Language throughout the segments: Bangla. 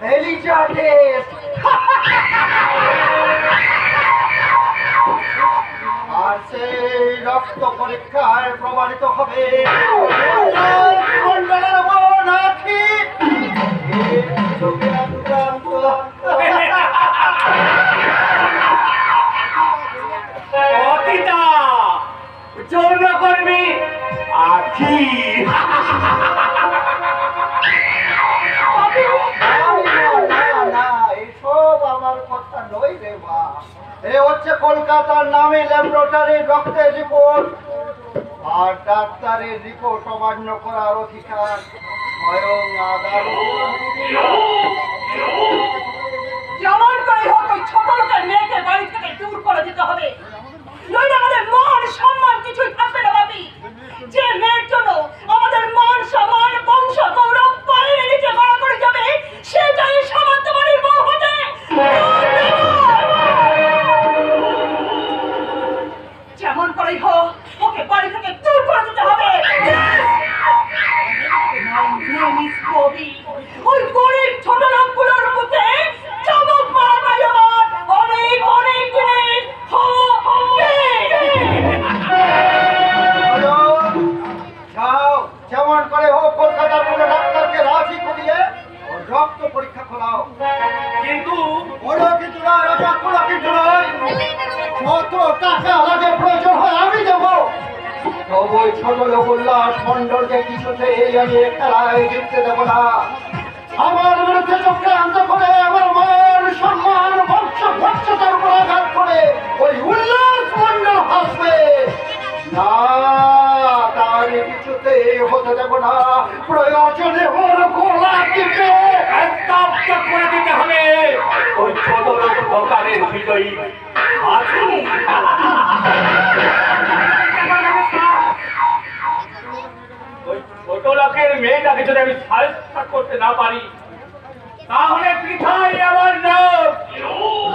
এলিজাবেথ আর সেই রক্ত পরীক্ষায় প্রমাণিত হবে মন্ডলের নাকি অতীতা যৌনকর্মী আখি এসব আমার কথা নই রে মা। এ হচ্ছে কলকাতার নামে ল্যাবরেটরির রক্তের রিপোর্ট আর ডাক্তারের রিপোর্ট অমান্য করার অধিকার স্বয়ং আদালত। যেমন করে হোক ওই ছোট লোকের মেয়েকে বাড়ি থেকে দূর করে দিতে হবে, নইলে আমাদের মান সম্মান কিছুই থাকবে না ভাবি। যে মেয়ের জন্য আমাদের মান সম্মান বংশ গৌরব পায়ের নিচে গড়া করে যাবে, সেটাই সামন্ত বাড়ির বউ হতে। যেমন করেই হোক ওকে বাড়ি থেকে দূর করে দিতে হবে। ওই গরিব ছোট লোকগুলোর মধ্যে চমক মারাটাই আমার অনেক অনেক দিনের হবে। যাও, যেমন করে হোক কলকাতার কোনো ডাক্তারকে রাজি করিয়ে ওর রক্ত পরীক্ষা করাও। কিন্তু কোনো কিন্তু নয় রাজা, কোনো কিন্তু নয়। যত টাকা লাগে প্রয়োজন হয় আমি দেবো। তবু ওই ছোট লোক উল্লাস মন্ডলকে কিছুতেই আমি খেলায় জিততে দেবো না। আমার বিরুদ্ধে চক্রান্ত করে আমার মান সম্মান বংশ ভক্ষতার উপর আঘাত করে ওই উল্লাস মন্ডল হাসবে না, তা আমি কিছুতেই হতে দেব না। প্রয়োজনে ওর গোলা টিপে স্তব্ধ করে দিতে হবে ওই ছোট লোক দোকানের বিজয়ী আখি। ওই ছোট লোকের মেয়েটাকে যদি আমি সাহায্য করতে না পারি, তাহলে পৃথাই আমার নাম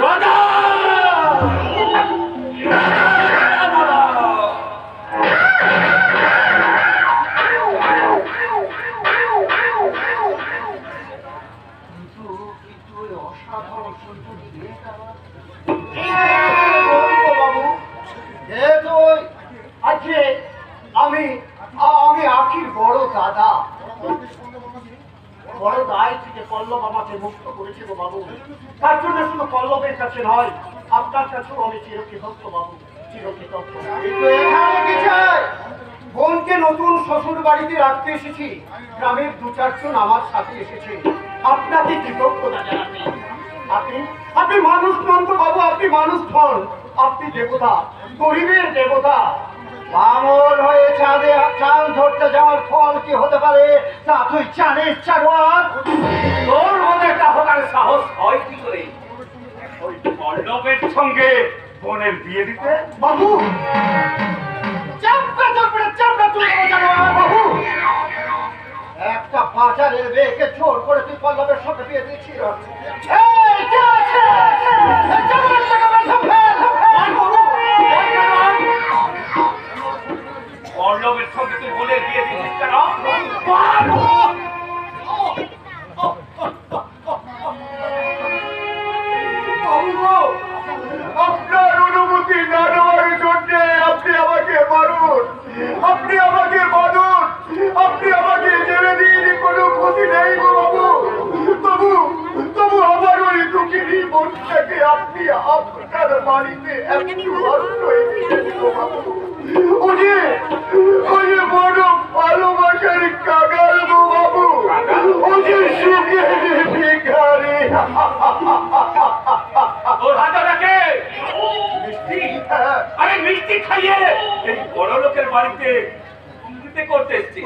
রাজা। অসাধারণ সুন্দর মেয়েটা বাবু, যেহেতু আজকে আমি আখির বড় দাদা, বড় দায় থেকে পল্লব আমাকে মুক্ত করেছে গো বাবু। তার জন্য শুধু পল্লবের কাছে নয়, আপনার কাছেও আমি চিরকৃতজ্ঞ বাবু, চিরকৃতজ্ঞ। কিন্তু এখানে কি চাই? বোনকে নতুন শ্বশুর বাড়িতে রাখতে এসেছি, গ্রামের দু চারজন আমার সাথে এসেছে আপনাকে কৃতজ্ঞতা জানাতে। আপনি মানুষ নন তো বাবু, আপনি মানুষ নন, আপনি দেবতা, গরিবের দেবতা। বামন হয়ে চাঁদে চাঁদ ধরতে যাওয়ার ফল কি হতে পারে তা তুই জানিস চারোয়ার? তোর মনে তাহলে সাহস হয় কি করে ওই পল্লবের সঙ্গে বোনের বিয়ে দিতে? বাবু চাপড়া চাপড়া চাপড়া তুই জানোয়ার বাবু। একটা বাজারের মেয়েকে জোর করে তুই পল্লবের সঙ্গে বিয়ে দিচ্ছিস। পল্লবের সঙ্গে তুই বোনের বিয়ে দিচ্ছিস কেন? আপনার অনুমতি না নেওয়ার জন্য আপনি আমাকে মারুন, আপনি আমাকে মারুন, আপনি আমাকে জেলে দিন, কোনো ক্ষতি নেই গো বাবু। তবু আমার ওই দুঃখিনী বোনটাকে আপনি আপনার বাড়িতে একটু আশ্রয় দিয়ে দিন বাবু। ওই বড় ভালোবাসার কাগাল গো বাবু, ওই সুখে ভিখারি। তোর হাতটাকে মিষ্টি, আরে মিষ্টি খাইয়ে এই বড় লোকের বাড়িতে দিতে করতে এসছি।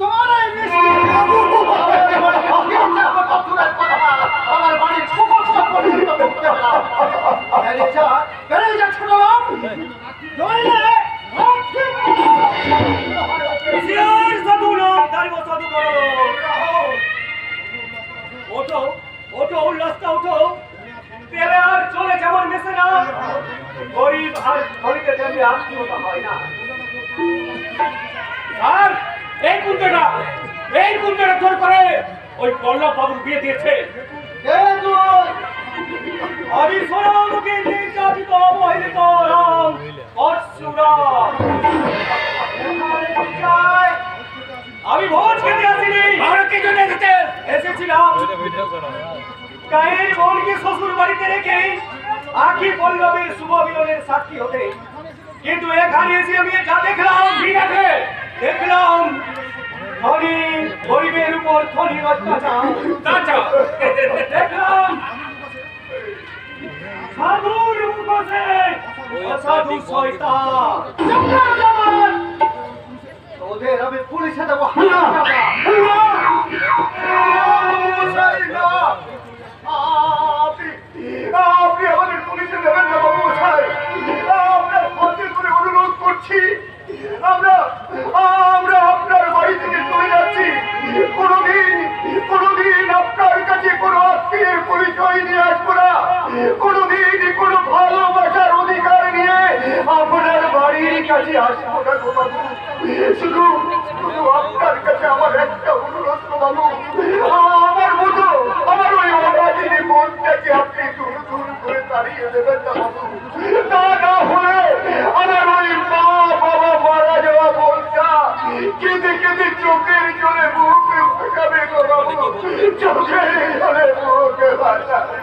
তোমার এই মিষ্টি আমার বাড়ির সমস্ত পরিচিত করতে হবে। ছোট লোক নইলে ওঠো ওঠো উল্লাসটা ওঠো, তেলে আর চলে যেমন মেশে না, গরিব আর ধনীদের জন্য আত্মীয়তা হয় না। আর এই কুঞ্জটা জোর করে ওই পল্লব বাবুর বিয়ে দিয়েছে। কে তুই? আমি সোনামুখী নির্যাতিত অবহেলিত রাম পরশুরাম। আমি ভোজ খেতে আসিনি। আর কি জন্য এসেছিলাম গায়ের বোনকে শ্বশুর বাড়িতে রেখে আখি পল্লবের শুভ মিলনের সাক্ষী হতে, কিন্তু এখানে এসে আমি যা দেখলাম, ঠিক আছে দেখলাম ধনী গরিবের উপর ধনীর অত্যাচার। দেখলাম সাধুর মুখে অসাধু শয়তান। তোদের আমি পুলিশে দেবো। আপনি আমাদের পুলিশে দেবেন না বাবু মশাই। আপনার হাতে করে অনুরোধ করছি, আমরা আপনার বাড়ি থেকে চলে যাচ্ছি। কোনোদিন আপনার কাছে কোনো আত্মীয়ের পরিচয় নিয়ে আসবো না। কোনোদিন কোনো ভালোবাসার অধিকার নিয়ে আপনার বাড়ির কাছে আসবো না গো বাবু। শুধু আপনার কাছে আমার একটা অনুরোধ গো বাবু, আমার ওই অবাধিনী বোনটাকে আপনি দূর করে তাড়িয়ে দেবেন না বাবু। তা না হলে আমার ওই মা বাবা মারা যাওয়া বোনটা কেঁদে কেঁদে চোখের জলে মুখে ফেসাবে গো বাবু। চোখের জলে মুখে ফেসাবে।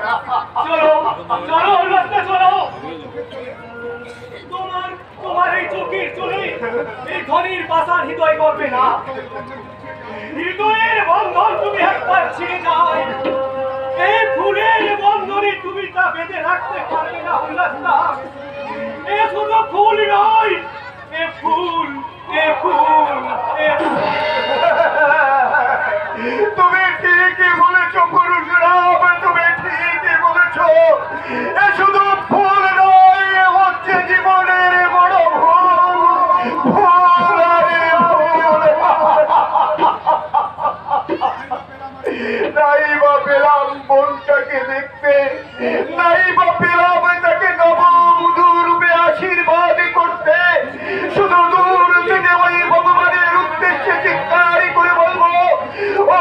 চলো চলো রাস্তা চলো। তোমার এই চোখের চলে এই ধনীর পাশার হৃদয় করবে না। হৃদয়ের বন্ধন তুমি একবার ছিঁড়ে যায়, এই ফুলের বন্ধনে তুমি তা বেঁধে রাখতে পারবে না। উল্লাসটা এ শুধু ফুল নয়, এ ফুল, এ ফুল, এ ফুল। তুমি ঠিকই বলেছ পুরুষরাম, তুমি ঠিকই বলেছ। এ শুধু ফুল নয়, এ হচ্ছে জীবনের বড় ভুল। ভুল আরে ভুল। নাই বা পেলাম বোনটাকে দেখতে, নাই বা পেলাম তাকে নববধূ রূপে আশীর্বাদ করতে। শুধু দূর থেকে ওই ভগবানের উদ্দেশ্যে চিৎকার করে বলবো, ও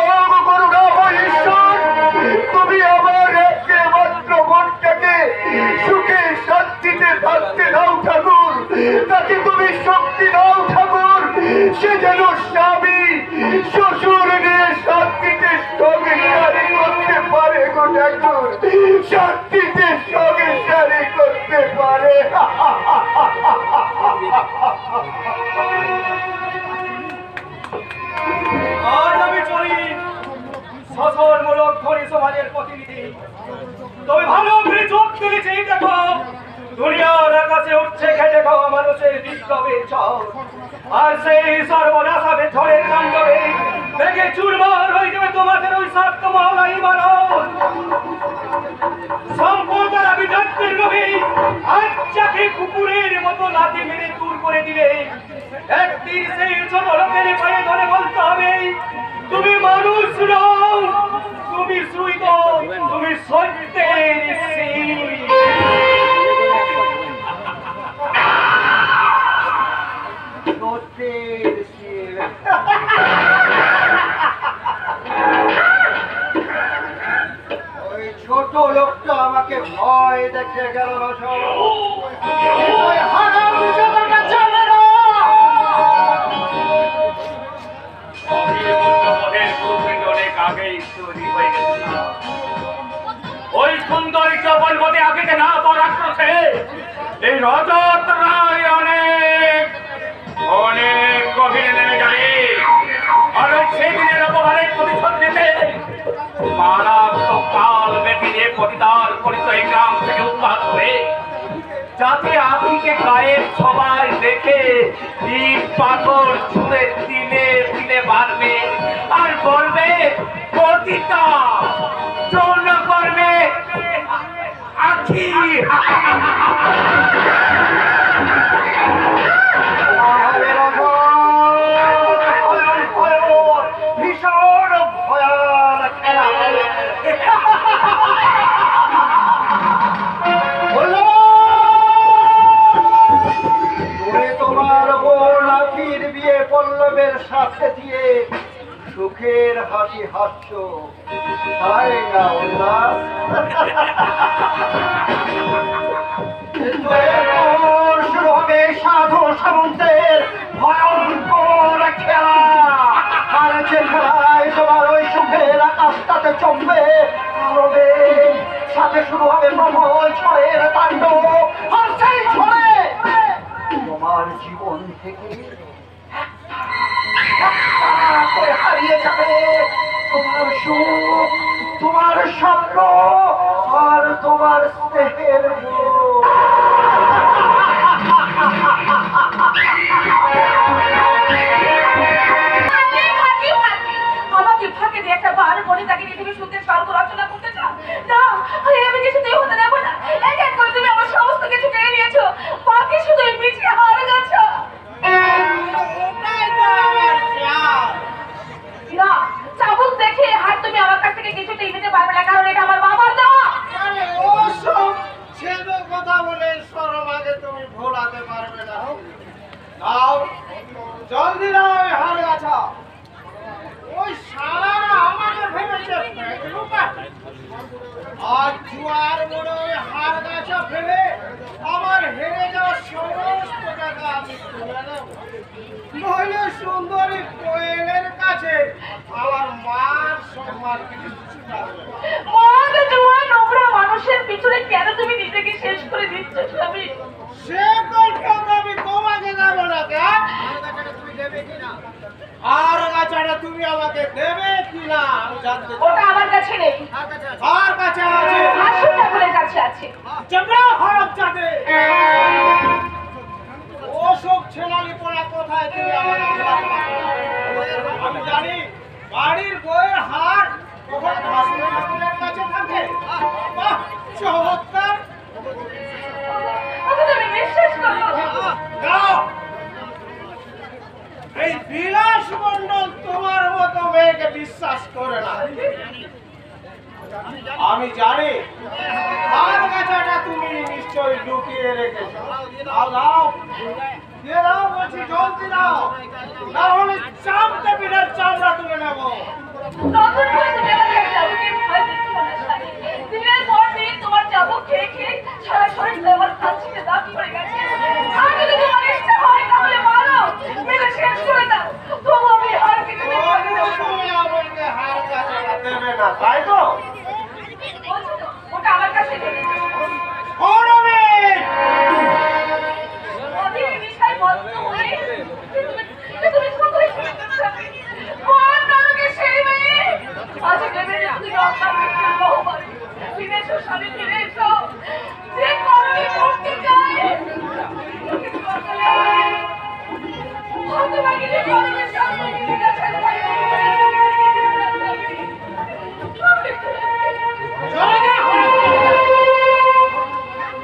করুণাময় ঈশ্বর, তুমি আমার একমাত্র বোনটাকে সুখে শান্তিতে থাকতে দাও ঠাকুর। তাকে তুমি শক্তি দাও ঠাকুর, সে যেন স্বামী শ্বশুর নিয়ে শান্তিতে সংসারী করতে পারে গো ঠাকুর। শান্তিতে সংসারী করতে পারে। আজ আমি চলি শাসনমূলক ধনী সমাজের প্রতিনিধি। তবে ভালো করে চোখ তুলেছি, দেখো দুনিয়ার আকাশে উঠছে খেটে খাওয়া মানুষের বিপ্লবের ঝড়। আর সেই সর্বনাশ হবে ঝড়ের তাণ্ডবে, দেখে চুরমার হয়ে যাবে তোমাদের ওই স্বার্থ মহলা ইমারত। সম্পদের আভিজাত্যের লোভে আজ যাকে কুকুরের মতো লাথি মেরে দূর করে দিলে, একদিন সেই ছোট লোকের পায়ে ধরে বলতে হবে, তুমি মানুষ নও, তুমি শ্রুত, তুমি সত্যের শিল। ওই ছোট লোকটা আমাকে ভয় দেখে গেল না। ওই সুন্দরী চপল মধ্যে আগে না পরাক্রমে এই রজত রায় অনেক অনেক গভীরে নেমে যাবে। আর ওই সেদিনের অপমানের প্রতিশোধ নিতে মারাত্মক কাল ব্যাপী যে পতিতার পরিচয় গ্রাম থেকে উৎপাদ হয়ে, যাতে আপিকে গায়ের সবাই দেখে ইট পাথর ছুঁড়ে দিলে দিলে মারবে আর বলবে পতিতা যৌন করবে আখি। ভীষণ ভয়ানক খেলা। তুমি তোমার বোন আখির বিয়ে সাথে দিয়ে সুখের হাসি হাস্য ছাড়াই না উল্লাস। কিন্তু এরপর শুরু হবে সাধু সামন্তের ভয়ঙ্কর খেলা। আর যে খেলায় তোমার ওই সুখের আকাশটাতে চমবে আরবে, সাথে শুরু হবে প্রবল ঝড়ের তাণ্ডব। আর সেই ঝড়ে তোমার জীবন থেকে করে হারিয়ে যাবে তোমার সুখ, তোমার স্বপ্ন আর তোমার স্নেহের আমাকে ফাঁকে দিয়ে একটা বার বলে তাকে নিয়ে তুমি সুখের স্বর্গ রচনা করতে চাও না? আমি কিছুতেই হতে দেবো না। এক এক করে তুমি আমার সমস্ত কিছু কেড়ে নিয়েছো, বাকি শুধু এই পিছিয়ে হারে গেছো। না, চাবুক দেখে হাত তুমি আমার কাছ থেকে কিছুতেই নিতে পারবে না, কারণ এটা আমার বাবার দেওয়া। কথা বলে সরম আগে তুমি ভোলাতে পারবে না। নাও জলদি নাও ওই হাড় গাছা। ওই শালারা আমাকে ভেবেছে আজ জুয়ার মোড়ে ওই হাড় গাছা ফেলে আমার হেরে যাওয়া সমস্ত টাকা আমি তুলে নেব। নইলে সুন্দরী কোয়েলের কাছে আমার মান সম্মান কিছু থাকবে না। মদ জুয়া নোংরা মানুষের পিছনে কেন তুমি নিজেকে শেষ করে দিচ্ছ স্বামী? সে কথা আমি তোমাকে দেবো না। তুমি দেবে কিনা? আর গাছাটা তুমি আমাকে দেবে কিনা আমি জানতে চাই। ওটা আমার কাছে নেই, আর কাছে আছে? আসল ঠাকুরের কাছে আছে। চন্দ্রা হরক যাবে ওসব ছেলালি পড়া কোথায় তুমি আমাকে বোঝাতে পারবে না। আমি জানি বাড়ির বইয়ের হার কখন ঠাকুরের কাছে থাকে। বাহ, চমৎকার। ওকে তুমি বিশ্বাস করো? যাও। এই বিলাস মন্ডল তোমার মতো মেয়েকে বিশ্বাস করে না। আমি জানি আর গাছাটা তুমি নিশ্চয়ই লুকিয়ে রেখেছো। দাও দাও, দিয়ে দাও বলছি, জলদি দাও, না হলে চামড়া বিরাট চামড়া তুলে নেবো। নতুন করে তুমি আমাকে চাবুকের ভয় দিচ্ছ না স্বামী। দিনের পর দিন তোমার চাবুক খেয়ে খেয়ে সারা শরীর আমার কাছে দাগ পড়ে গেছে। আর যদি তোমার ইচ্ছা হয় তাহলে মারো, মেরে শেষ করে দাও, তবু আমি হার কিছু তুমি আমাকে হার গাছাটা দেবে না, তাই তো? বলছো তো, ওটা আমার কাছে নেই। অধীর বিষয় মত্ত হয়ে তুমি সকলে স্বামী। কোন নরকে সেই মেয়ে আজ ভেবে তুমি অকাল মৃত্যুর বহুবারী। ফিরে এসো স্বামী, ফিরে এসো। যে করণী করতে চায় কিন্তু অকালে হয়তো বাকি যে করণের সামনে নিজের সাথে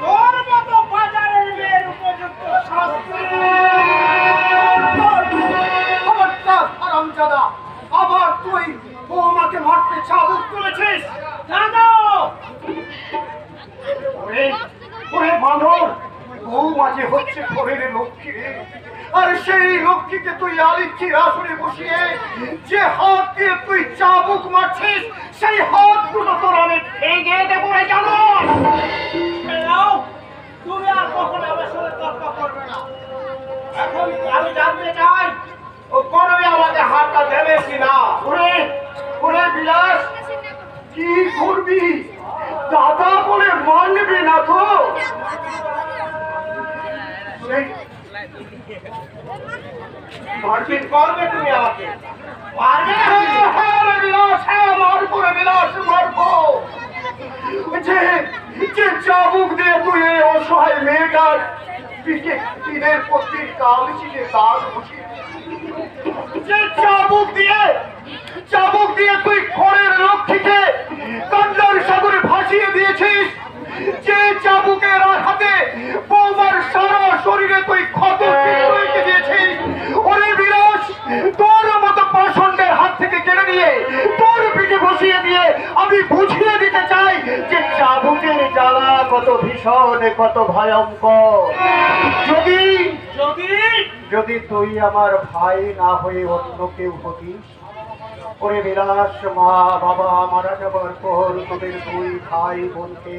তোর মতো বাজারের মেয়ের উপযুক্ত শাস্তি হারামজাদা। আবার তুই বৌমাকে মারতে চাবুক তুলেছিস? দাদা ওরে বাঁদর, বৌমা যে হচ্ছে ঘরের লক্ষ্মী রে। আর সেই লক্ষ্মীকে তুই আলিক্ষির আসনে বসিয়ে যে হাত দিয়ে তুই চাবুক মারছিস, সেই হাতগুলো তোর আমি ভেঙে দেবো রে। জানো তুমি আর কখনো আমার সাথে তর্ক করবে না। এখন আমি জানতে চাই ও করবে আমাকে হাতটা দেবে কিনা। ওরে ওরে বিলাস, কি করবি? দাদা বলে মানবি না তো? মারপিট করবে তুমি আমাকে? মারবে? হ্যাঁ বিলাস, হ্যাঁ মারবো রে বিলাস, মারবো। যে চাবুক দিয়ে তুই এই অসহায় মেয়েটার পিঠে দিনের পর দিন কাল চিনে দাগ বসিয়ে, যে চাবুক দিয়ে তুই ঘরের লক্ষ্মীকে কান্নার সাগরে ভাসিয়ে দিয়েছিস, যে চাবুকের আঘাতে বৌমার সারা শরীরে তুই ক্ষত রেখে দিয়েছিস, ওরে বিলাস, তোর মতো পাষণ্ডের হাত থেকে কেড়ে নিয়ে তোর পিঠে বসিয়ে দিয়ে আমি বুঝিয়ে দিতে চাই যে চাবুকের জ্বালা কত ভীষণ, কত ভয়ঙ্কর। যদি যদি তুই আমার ভাই না হয়ে অন্য কেউ হতিস, ওরে বিলাস, মা বাবা মারা যাবার পর তোদের দুই ভাই বোনকে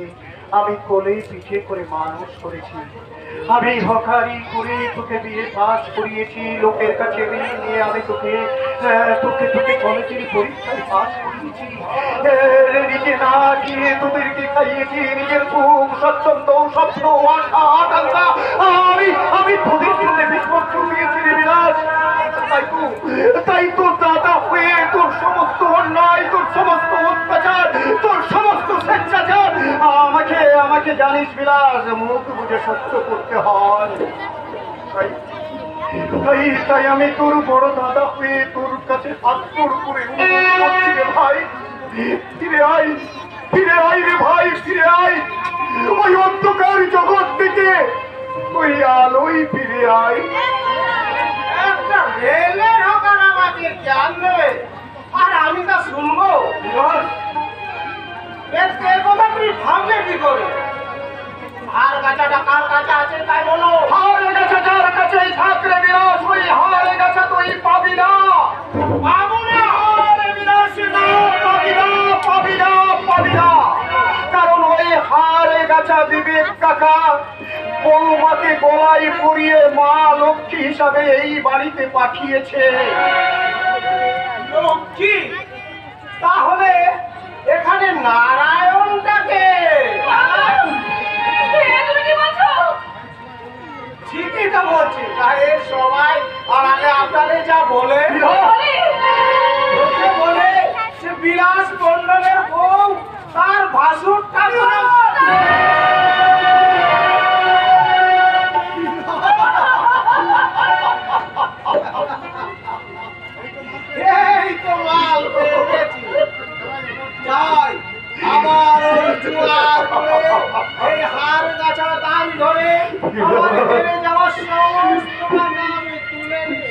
আমি কোলে পিঠে করে মানুষ করেছি। আমি হকারি করে তোকে বিয়ে পাস করিয়েছি, লোকের কাছে ঋণ নিয়ে আমি তোকে তোকে তোকে কলেজের পরীক্ষায় পাস করিয়েছি। নিজে না গিয়ে তোদেরকে খাইয়েছি, নিজের সুখ স্বচ্ছন্দ স্বপ্ন আশা আকাঙ্ক্ষা আমি আমি তোদের জন্য বিসর্জন দিয়েছি রে বিলাস। তাই তো দাদা হয়ে তোর সমস্ত অন্যায়, তোর সমস্ত অত্যাচার, তোর সমস্ত স্বেচ্ছাচার আমাকে আমাকে জানিস বিলাস, মুখ বুঝে সহ্য করতে হয়। তাই আমি তোর বড় দাদা হয়ে তোর কাছে হাত জোড় করে অনুরোধ করছি রে ভাই, ফিরে আয়, ফিরে আয় রে ভাই, ফিরে আয় ওই অন্ধকার জগৎ থেকে, ওই আলোই ফিরে আয়। একটা রেলের হকার আমাকে জ্ঞান দেবে আর আমি তা শুনবো? কথা তুমি ভাবলে কি করে? হার গাছাটা কার কাছে আছে তাই বলো। হার গাছা যার কাছেই থাক রে বিলাস, ওই হার গাছা তুই পাবি না, পাবো না। হার বিলাস না, পাবি না, পাবি না, পাবি না। কারণ ওই হার গাছা বিবেক কাকা বৌমাকে গলায় পরিয়ে মা লক্ষ্মী হিসাবে এই বাড়িতে পাঠিয়েছে। লক্ষ্মী? তাহলে এখানে নারায়ণটাকে? তুমি কি বলছো? ঠিকই তো বলছি। গায়ের সবাই আর আগে আপনাদের যা বলে বলে সে বিলাস মণ্ডলের বউ তার ভাসুরটা এই তো মাল পেয়ে গেছি। যাই আবার ওই জোয়ার করে এই হার গাছা দান ধরে আমাকে ফেলে যাওয়ার সমস্ত টাকা আমি তুলে নিই।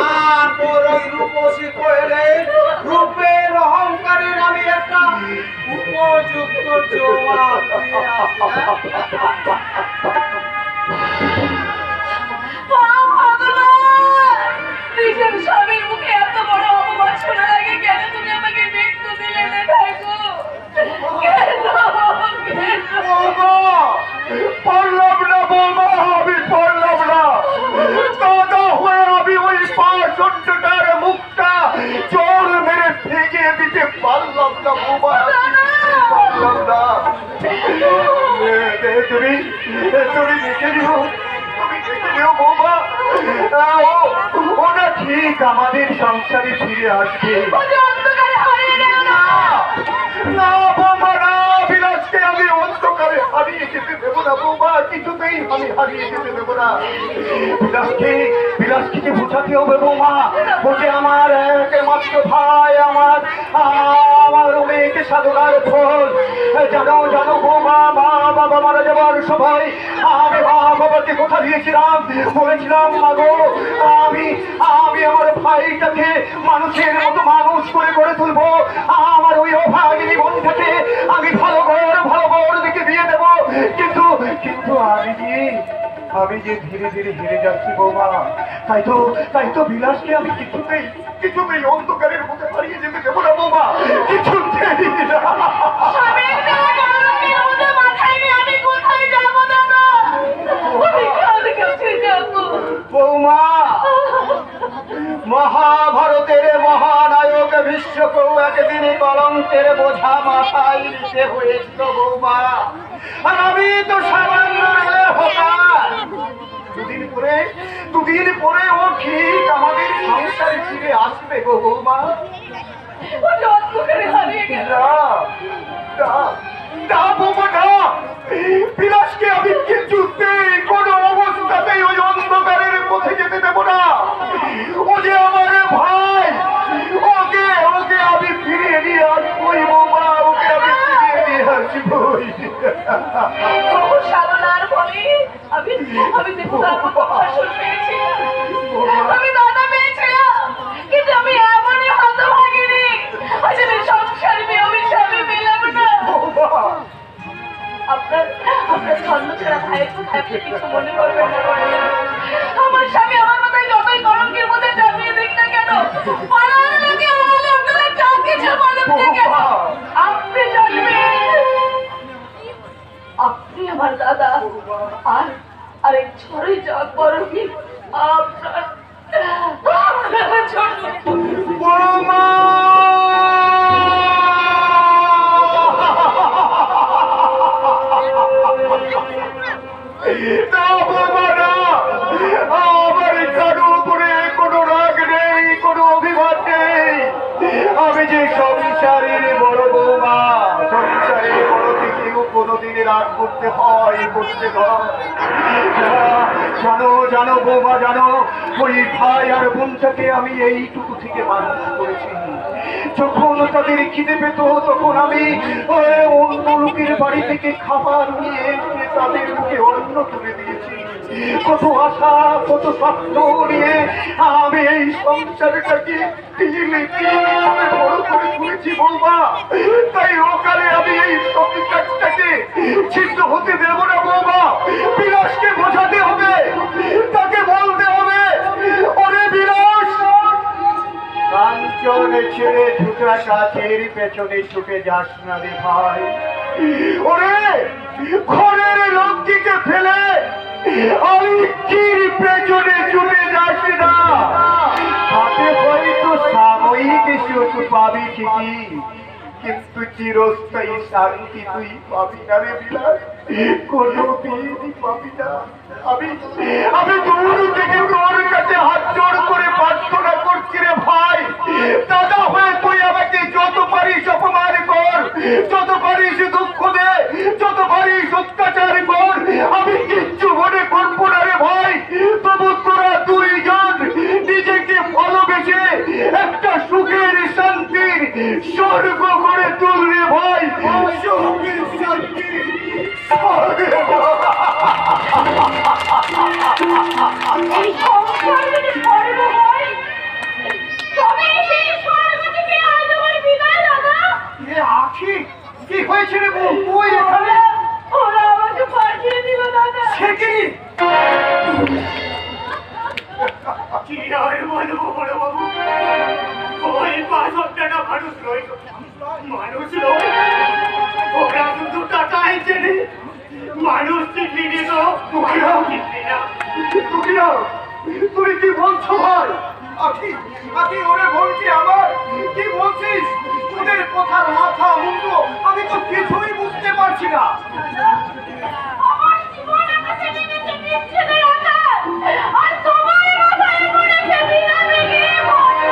আর তোর ওই রূপসী কোয়েলে রূপের অহংকারের আমি একটা উপযুক্ত জবাব দিয়ে নিজের স্বামীর মুখে এত বড় অপমান শোনার আগে কেন তুমি আমাকে মৃত্যু দিলে না ঠাকুর? পারলাম না বৌমা, আমি পারলাম না। দাদা হয়ে আমি ওই পাষণ্ডটার মুখটা জল মেরে ভেঙে দিতে পারলাম না বৌমা, পারলাম না। তুমি তুমি দেখে নিও, তুমি দেখে নিও বৌমা, ওটা ঠিক আমাদের সংসারে ফিরে আসবে। না বৌমা না, বিলাসকে আমি অন্ধকারে হারিয়ে যেতে দেবো না বৌমা, কিছুতেই আমি হারিয়ে যেতে দেবো না। বিলাসকে বোঝাতে হবে বৌমা, বোঝে আমার একমাত্র ভাই, আমার মেয়েকে সাধনার ফল। জানো জানো বৌমা, মা বাবা মারা যাবার সবাই আমি মা বাবাকে কথা দিয়েছিলাম, বলেছিলাম মাগো আমি আমার ভাইটাকে মানুষের মতো মানুষ করে গড়ে তুলবো, আমার ওই অভাগিনী বোনটাকে আমি ভালো ঘর দিকে দিয়ে দেবো। কিন্তু কিন্তু আমি যে ধীরে ধীরে হেরে যাচ্ছি বৌমা, তাই তো বিলাসকে আমি কিছুতেই অন্ধকারের মধ্যে হারিয়ে যেতে দেবো না বৌমা, কিছুতেই না। বৌমা, মহাভারতের মহানায়ক ভীষ্মকেও একদিন কলঙ্কের বোঝা মাথায় নিতে হয়েছিল বৌমা, আর আমি তো সামান্য রেলে হকার। দুদিন পরে ও ঠিক আমাদের সংসারে ফিরে আসবে গো বৌমা। না বৌমা না, বিলাসকে আমি কিছুতেই কোনো অবস্থাতেই ওই অন্ধকারের পথে যেতে দেব না। ও যে আমার ভাই, ওকে আমি ফিরিয়ে নিয়ে আসবোই বৌমা, ওকে আমি ফিরিয়ে নিয়ে আসবোই। আমি দেবতার মতো ভাষণ পেয়েছিলাম, আমি দাদা পেয়েছিলাম, কিন্তু আমি এমনই হতভাগিনী, আসলে সংসার মেয়ে অভিশাপে পেলাম না। আপনার ছন্দ ছাড়া ভাইয়ের কথা আপনি কিছু মনে করবেন না। আমার স্বামী আমার মাথায় যতই কলঙ্কের মধ্যে চাপিয়ে দিক না কেন, পাড়ার লোকে আমাকে আপনারা যা কিছু বলেন না কেন, আপনি জানবেন আপনি আমার দাদা। আর এই ঝড়ে যাওয়ার পরও কি আপনার বৌমা! না বৌমা না, আমার কারো উপরে কোনো রাগ নেই, কোনো অভিমান নেই। আমি যে সংসারের বড় বৌমা, সংসারের বড় থেকেও কোনোদিনে রাগ করতে হয়, করতে হয়। জানো জানো বৌমা, জানো ওই ভাই আর বোনটাকে আমি এইটুকু থেকে মানুষ করেছি। যখন তাদের খিদে পেত তখন আমি অন্য লোকের বাড়ি থেকে খাবার নিয়ে এসে তাদের মুখে অন্ন তুলে দিয়েছি। কত আশা, কত স্বপ্ন নিয়ে আমি এই সংসারটাকে বড় করে তুলেছি বৌমা। তাই ওখানে আমি এই সংসারটাকে ছিন্ন হতে দেব না বৌমা। বিলাসকে বোঝাতে হবে, তাকে বলতে হবে, ওরে বিলাস, কাঞ্চনে ছেড়ে ঝুঁকা কাছের পেছনে ছুটে যাস না রে ভাই। ওরে ঘরের লক্ষ্মীকে ফেলে আলিকির পেছনে ছুটে যাস না। হাতে হয়তো সাময়িক সুখ পাবি ঠিকই, কিন্তু চিরস্থায়ী শান্তি তুই পাবি না রে বিলাস, কোনোদিনই পাবি না। আমি দূর থেকে তোর কাছে হাত জোড় করে প্রার্থনা করছি রে ভাই, দাদা হয়ে তুই আমাকে যত পারিস অপমান কর, যত পারিস দুঃখ দে, যত পারিস অত্যাচার কর, আমি কিচ্ছু মনে করবো না রে ভাই। তবু তোরা দুইজন নিজেকে ভালোবেসে একটা সুখের শান্তির স্বর্গ করে তুল রে ভাই, সুখের শান্তির স্বর্গ। এই সংসার যদি স্বর্গ হয়, তবে সেই স্বর্গ থেকে আজ আমার বিদায় দাদা। এ আখি, কি হয়েছে রে বউ, তুই এখানে? ওরা আমাকে পাঠিয়ে দিল দাদা। সে কি? কি আর বলবো বড় বাবু, ওই ৫০০ মানুষ নয়, মানুষ নয়, ওরা শুধু টাকাই চেনে, মানুষ চিনলি নি তো, তুইও চিনলি না। তুই কি বলছো ভাই? আখি, আখি, ওরে বলছি আমার, কি বলছিস? তোদের কথার মাথা মুন্ডু আমি তো কিছুই বুঝতে পারছি না। আমার জীবন আমাকে নিতে দিচ্ছে না দাদা, আর তোমার মাথায় পড়েছে বিনামে গিয়ে মরে।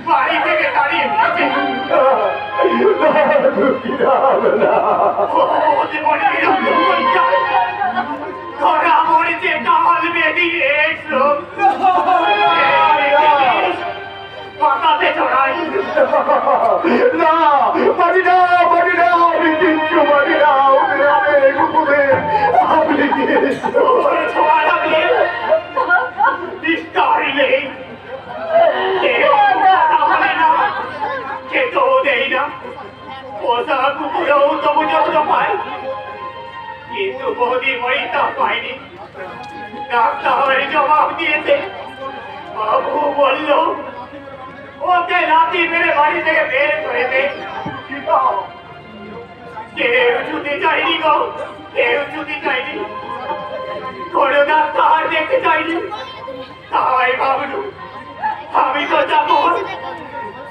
বাড়ি থেকে দাঁড়িয়ে ধরা মরেছে কামাল বেদি পাতাতে চড়াই না, বাড়ি না, বাড়ি না, আমি কিচ্ছু বাড়ি না, ওদের আমি আপনি ছোঁয়া লাগলে বিস্তারি নেই, তাহলে না খেতেও দেই না, পোষা কুকুরও তবু যত্ন পায়, কিন্তু বৌদি মরি তা পায়নি। ডাক্তার জবাব দিয়েছে, বাবু বলল ওকে লাথি মেরে বাড়ি থেকে বের করে দে। কেউ ছুটি চাইনি গো, কেউ ছুটি চাইনি, কোনো ডাক্তার দেখতে চাইনি। তাই ভাবলু আমি তো যাবো,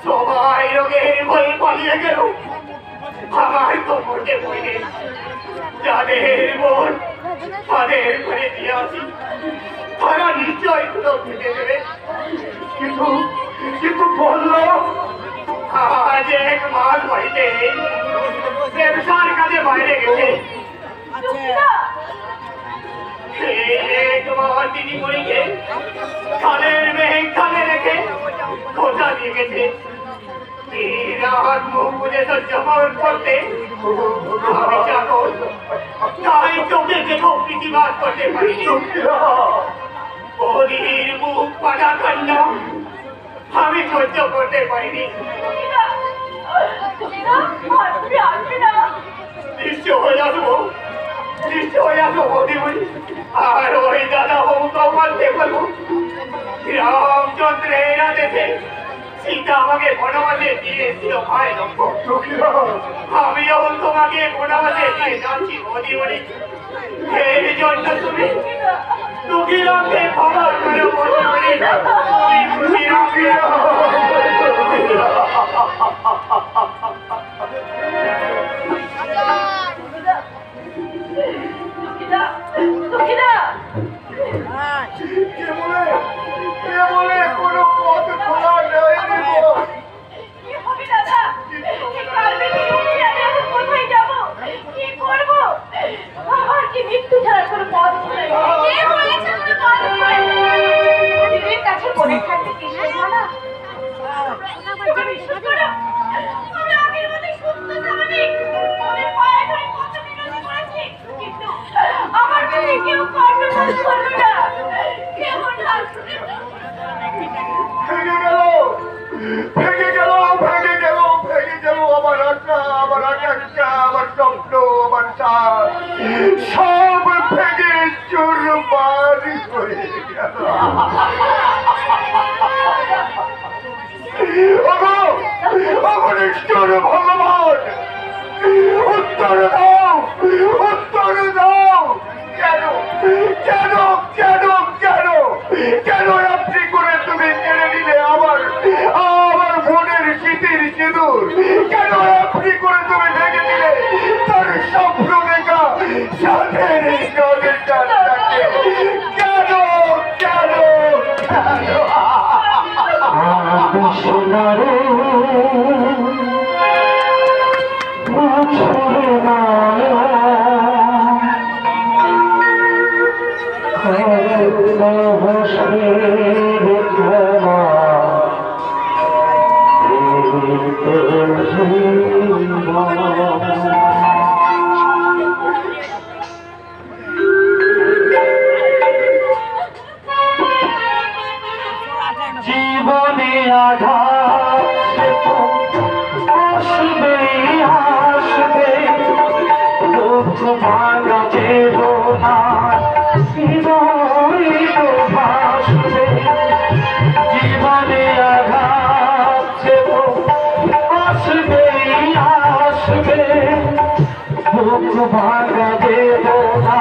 সবাই রোগের ভয়ে পালিয়ে গেল, আমার তো মরতে ভয় নেই। যাদের বোন তাদের ঘরে দিয়ে আসি, তারা নিশ্চয় কোনো খেতে দেবে। কিন্তু কিন্তু বললো আজ ১ মাস বাড়িতে ব্যবসার কাজে বাইরে গেছে। তোমার দিদি মরিকে খালের মেঘ খালে রেখে খোঁজা দিয়ে গেছে। রাত মুখ বুঝে তো জমন করতে আমি যাবো, তাই চোখে দেখো প্রীতিবাদ করতে পারিনি। বলির মুখ পাটা কান্না আমি সহ্য করতে পারিনি। আসো বৌদিমণি। আর ওই দাদা বৌকে বলতে বলবো রামচন্দ্রের আদেশে সীতা আমাকে বনবাসে দিয়ে এসেছিল ভাই লক্ষ্মণ। আমি যখন তোমাকে বনবাসে দিয়ে যাচ্ছি বৌদিমণি, এই জন্য তুমি দুঃখীরামকে ক্ষমা করে বৌদিমণি। কে বলে কোনো পথ খোলা নেই রে বোন। ভেঙে গেল ভেঙে গেল ভেঙে গেল ভেঙে গেল আমার আশা, আমার আকাঙ্ক্ষা, আমার স্বপ্ন, আমার চাঁদ সব ভেঙে চুরমার হয়ে গেল। অগণিষ্ঠর ভগবান উত্তর দাও, উত্তর দাও। কেন কেন কেন কেন কেন আপনি করে তুমি কেড়ে নিলে আমার আমার বোনের স্মৃতির সিঁদুর? কেন আপনি করে তুমি ভেঙে দিলে তার স্বপ্ন দেখা সাথের জগৎটাকে? কেন কেন সোনারে জীবনে আঘাত আসবে আসবে, দুঃখ ভাঙা চেতনা হৃদয় ভাসবে। জীবনে আঘাত আসবে আসবে, দুঃখ ভাঙা চেতনা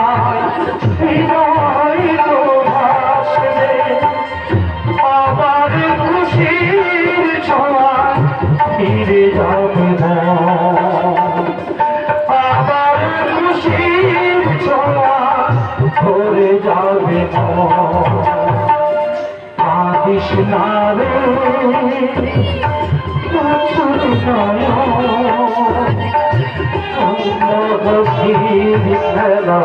হৃদয় ভাসবে। আবার খুশির ছোঁয়া ফিরে যাবে, আবার খুশির ছোঁয়া ভরে যাবে। কাঁদিস না রে হসির খেলা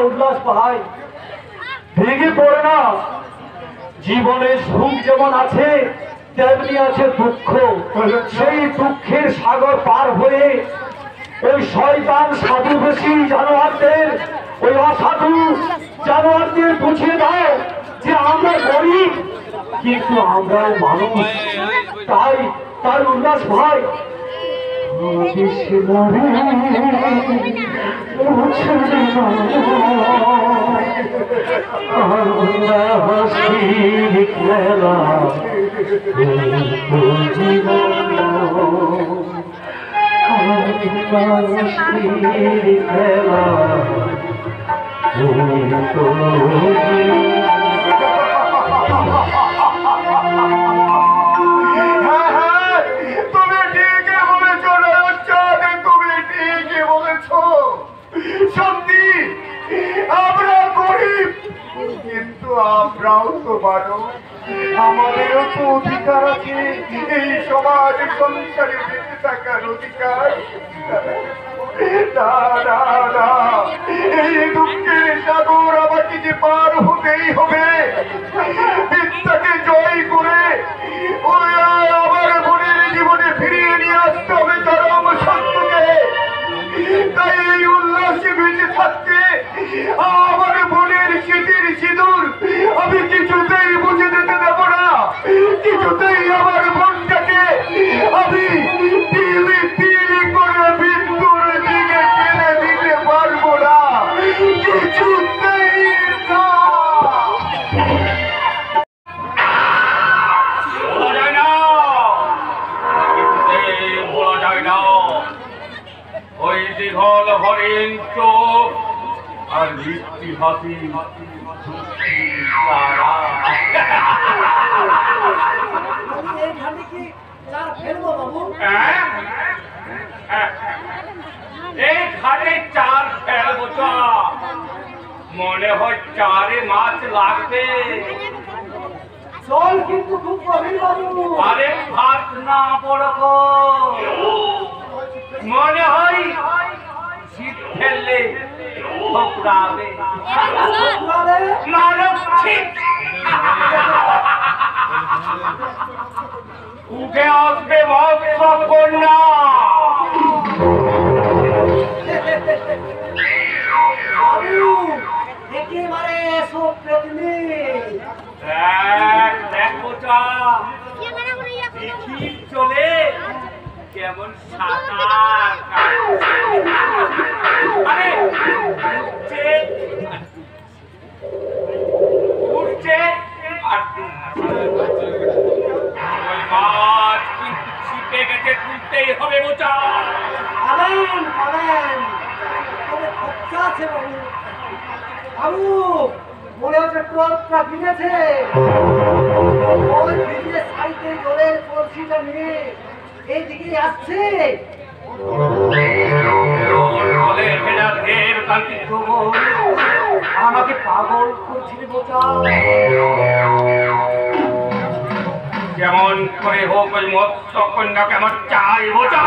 উল্লাস পাহাড় ভেঙে পড়ে না। জীবনে সুখ যেমন আছে তেমনি আছে দুঃখ। সেই দুঃখের সাগর পার হয়ে ওই শয়তান সাধুবেশী জানোয়ারদের, ওই অসাধু জানোয়ারদের বুঝিয়ে দাও যে আমরা গরিব কিন্তু আমরাও মানুষ। তাই তার উল্লাস ভাই সত্যি আমরা গরিব কিন্তু আমরাও তো মানুষ, আমাদেরও তো অধিকার আছে এই সমাজ সংসারে বেঁচে থাকার অধিকার। না না না, এই দুঃখের সাগর আমাকে যে পার হতেই হবে, বিদ্যাকে জয় করে ওই আমার বোনের জীবনে ফিরিয়ে নিয়ে আসতে হবে চরম সত্যকে। তাই এই উল্লাসে বেঁচে থাকতে আমার বোনের স্মৃতির সিঁদুর আমি কিছুতেই বুঝে দিতে দেব না, কিছুতেই আমার বোনটাকে আমি তিলি তিলি করে বিন্দুর দিকে টেনে দিতে পারবো না, কিছুতেই না। বলা যায় না, কিছুতেই বলা যায় না। ওই দীঘল হরিণ চোখ আর মিষ্টি হাসি এই ঘাটে চার ফেলবো, মনে হয় চারে মাছ লাগবে। জল কিন্তু খুব গভীর বাবু। আরে ভাত না বড় মনে হয় শীত ফেললে ঠোকরাবে মানব ঠিক উঠে আসবে মৎস্য কন্যা। বাবু একেবারে সব পেতনি। দেখো দেখি চলে কেমন সাঁতার আরে উঠছে উঠছে আর মাছ কিন্তু ছিপে গেছে, তুলতেই হবে বোঝা। পাবেন পাবেন, তবে খরচা আছে বাবু। বাবু মনে হচ্ছে ট্রকটা ভিজেছে, ওই ভিজে সাইডে জলের কলসিটা নিয়ে এইদিকে আসছে। আমাকে পাগল করছিল বোঝা। যেমন করে হোক ওই মৎস্য কন্যাকে আমার চাই বোঝা।